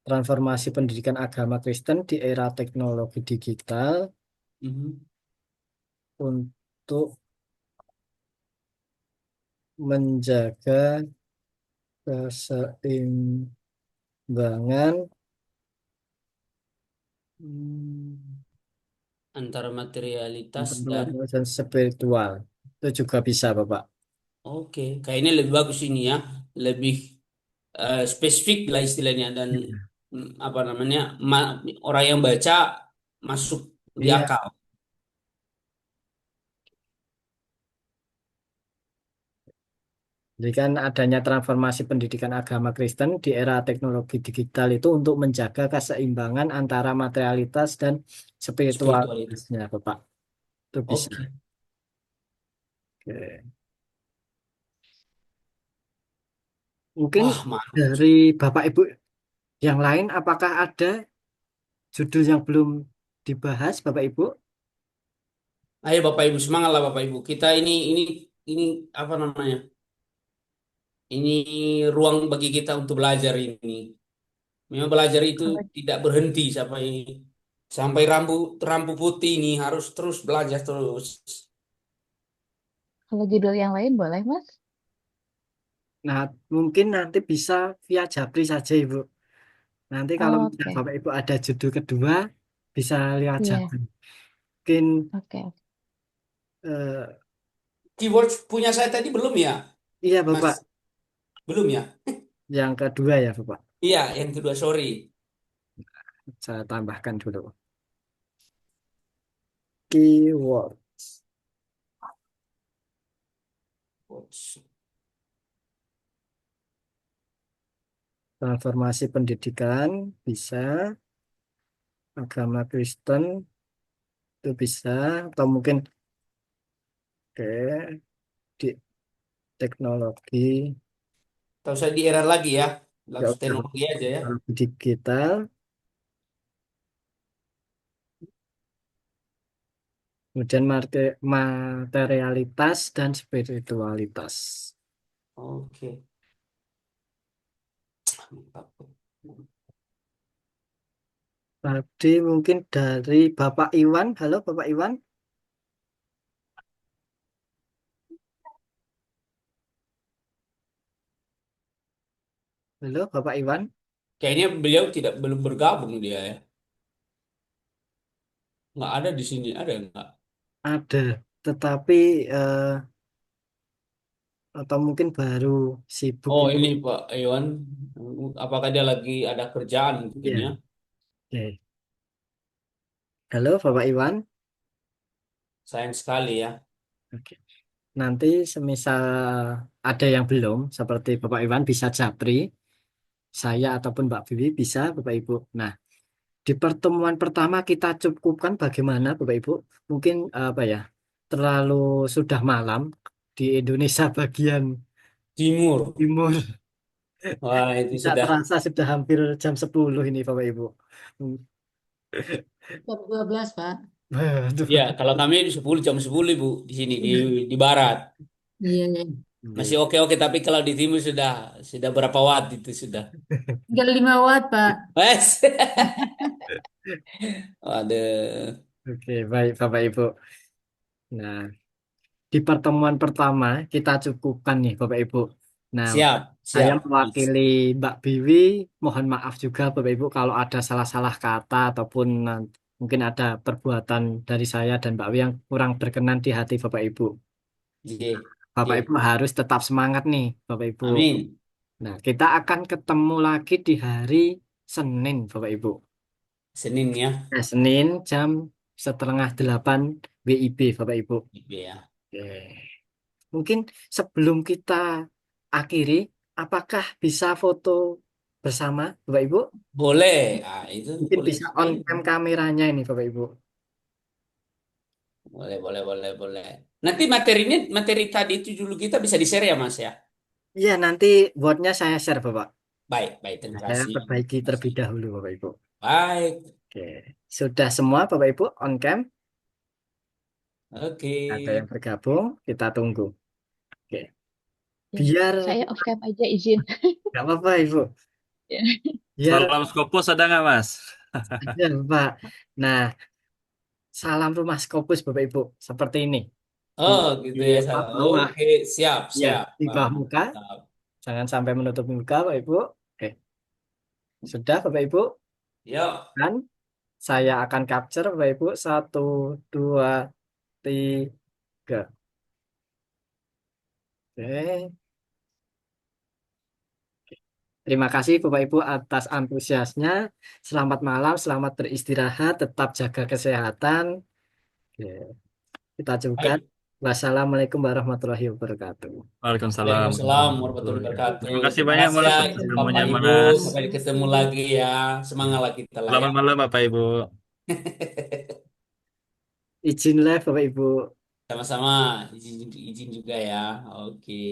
A: transformasi pendidikan agama Kristen di era teknologi digital
D: Mhm.
A: untuk menjaga keseimbangan hmm,
D: Antara materialitas dan
A: intelektual dan spiritual. Itu juga bisa, Bapak.
D: oke, kayaknya lebih bagus ini ya, lebih spesifik lah istilahnya dan apa namanya orang yang baca masuk di
A: Iya,
D: akal.
A: jadi kan adanya transformasi pendidikan agama Kristen di era teknologi digital itu untuk menjaga keseimbangan antara materialitas dan
D: Spiritualitas.
A: spiritualitasnya, Bapak. Itu bisa.
D: Oke.
A: Oke. Mungkin
D: Wah, mantap.
A: dari Bapak Ibu yang lain, apakah ada judul yang belum dibahas, Bapak Ibu?
D: Ayo Bapak Ibu, semangatlah Bapak Ibu. Kita ini apa namanya? Ini ruang bagi kita untuk belajar ini. Memang belajar itu
G: Kalau
D: tidak berhenti sampai rambut rambut putih ini harus terus belajar terus.
G: kalau judul yang lain boleh, Mas?
A: Nah, mungkin nanti bisa via Japri saja, Ibu. Nanti kalau
G: Oh,
A: misalnya
G: oke.
A: Bapak Ibu ada judul kedua, bisa lewat
G: Iya,
A: Japri. Mungkin
G: oke.
A: eh,
D: Keyword punya saya tadi belum ya,
A: iya,
D: Mas?
A: Bapak.
D: Belum ya?
A: Yang kedua ya, Bapak.
D: Iya, yang kedua sorry.
A: Saya tambahkan dulu. Keyword. Transformasi pendidikan bisa, agama Kristen itu bisa, atau mungkin oke, di teknologi,
D: Tahu saya di era lagi ya,
A: ya
D: langsung
A: udah,
D: teknologi aja ya.
A: teknologi digital, kemudian materialitas dan spiritualitas.
D: Oke. Mantap.
A: Tadi mungkin dari Bapak Iwan. Halo Bapak Iwan. Halo Bapak Iwan.
D: Kayaknya beliau belum bergabung dia ya. Nggak ada di sini, ada nggak?
A: Ada, tetapi eh, atau mungkin baru sibuk
D: Oh
A: ini.
D: ini Pak Iwan, apakah dia lagi ada kerjaan mungkin
A: Ya,
D: ya?
A: oke. Halo Bapak Iwan.
D: Sayang sekali ya.
A: Oke. Nanti semisal ada yang belum, seperti Bapak Iwan bisa japri, saya ataupun Mbak Vivi bisa Bapak Ibu. Nah, di pertemuan pertama kita cukupkan bagaimana Bapak Ibu? Mungkin apa ya? Terlalu sudah malam di Indonesia bagian
D: Timur.
A: timur.
D: Wah itu
A: Tidak
D: sudah.
A: terasa sudah hampir jam 10 ini Bapak Ibu. Hmm.
H: Jam 12, Pak.
A: Waduh.
D: Ya kalau kami 10 jam 10 Ibu di sini di barat.
H: Iya, iya.
D: Masih
A: Nggih.
D: oke-oke, tapi kalau di timur sudah berapa watt itu sudah.
H: Tinggal 5 watt, Pak.
D: Wes. Waduh.
A: Oke, baik Bapak Ibu. Nah, di pertemuan pertama kita cukupkan nih Bapak Ibu. Nah,
D: Siap,
A: saya
D: siap.
A: mewakili Mbak Biwi, mohon maaf juga Bapak Ibu kalau ada salah-salah kata ataupun mungkin ada perbuatan dari saya dan Mbak Wi yang kurang berkenan di hati Bapak Ibu.
D: J,
A: Bapak Ibu
D: J.
A: harus tetap semangat nih Bapak Ibu.
D: Amin.
A: Nah, kita akan ketemu lagi di hari Senin Bapak Ibu.
D: Senin ya.
A: Nah, Senin jam 7:30 WIB Bapak Ibu.
D: Ya.
A: Oke. Mungkin sebelum kita akhiri, apakah bisa foto bersama Bapak Ibu?
D: Boleh. Ah, itu
A: Mungkin
D: boleh
A: bisa on
D: sekali.
A: cam kameranya ini Bapak Ibu.
D: Boleh, boleh, boleh, boleh. Nanti materinya, materi tadi itu dulu kita bisa di-share ya, Mas ya.
A: Iya, nanti buatnya saya share Bapak.
D: Baik, baik.
A: Nah,
D: Terima
A: saya
D: kasih.
A: perbaiki
D: Terima
A: terlebih
D: kasih.
A: dahulu Bapak Ibu.
D: Baik.
A: Oke. Sudah semua Bapak Ibu on cam?
D: Oke.
A: Ada yang bergabung, kita tunggu. Oke.
G: Ya,
A: Biar
G: saya off cam aja izin.
A: nggak apa-apa Ibu.
G: Ya.
A: Biar
B: Salam Skopus ada nggak, Mas?
A: ada Pak. Nah, salam rumah Scopus Bapak Ibu seperti ini. Di,
D: Oh, gitu
A: di
D: ya.
A: bawah,
D: Oke, siap,
A: ya,
D: siap.
A: di bawah muka.
D: Mantap.
A: Jangan sampai menutup muka Bapak Ibu. Oke, sudah Bapak Ibu.
D: Yuk.
A: Dan saya akan capture Bapak Ibu. 1, 2, 3. Oke. Terima kasih Bapak Ibu atas antusiasnya. Selamat malam, selamat beristirahat, tetap jaga kesehatan. Oke, kita cukupkan.
D: Baik.
A: Wassalamualaikum warahmatullahi wabarakatuh.
B: Waalaikumsalam
D: Waalaikumsalam warahmatullahi
B: warahmatullahi wabarakatuh.
D: wabarakatuh.
B: Terima kasih
D: Terima
B: banyak,
D: kasih
B: Mas,
D: ya
B: atas
D: Bapak
B: ilmunya,
D: Ibu.
B: Mas.
D: Sampai ketemu lagi ya. Semangatlah kita lah ya.
B: Selamat malam, Bapak Ibu.
A: Izin live Bapak Ibu.
D: Sama-sama. Izin, izin juga ya. Oke.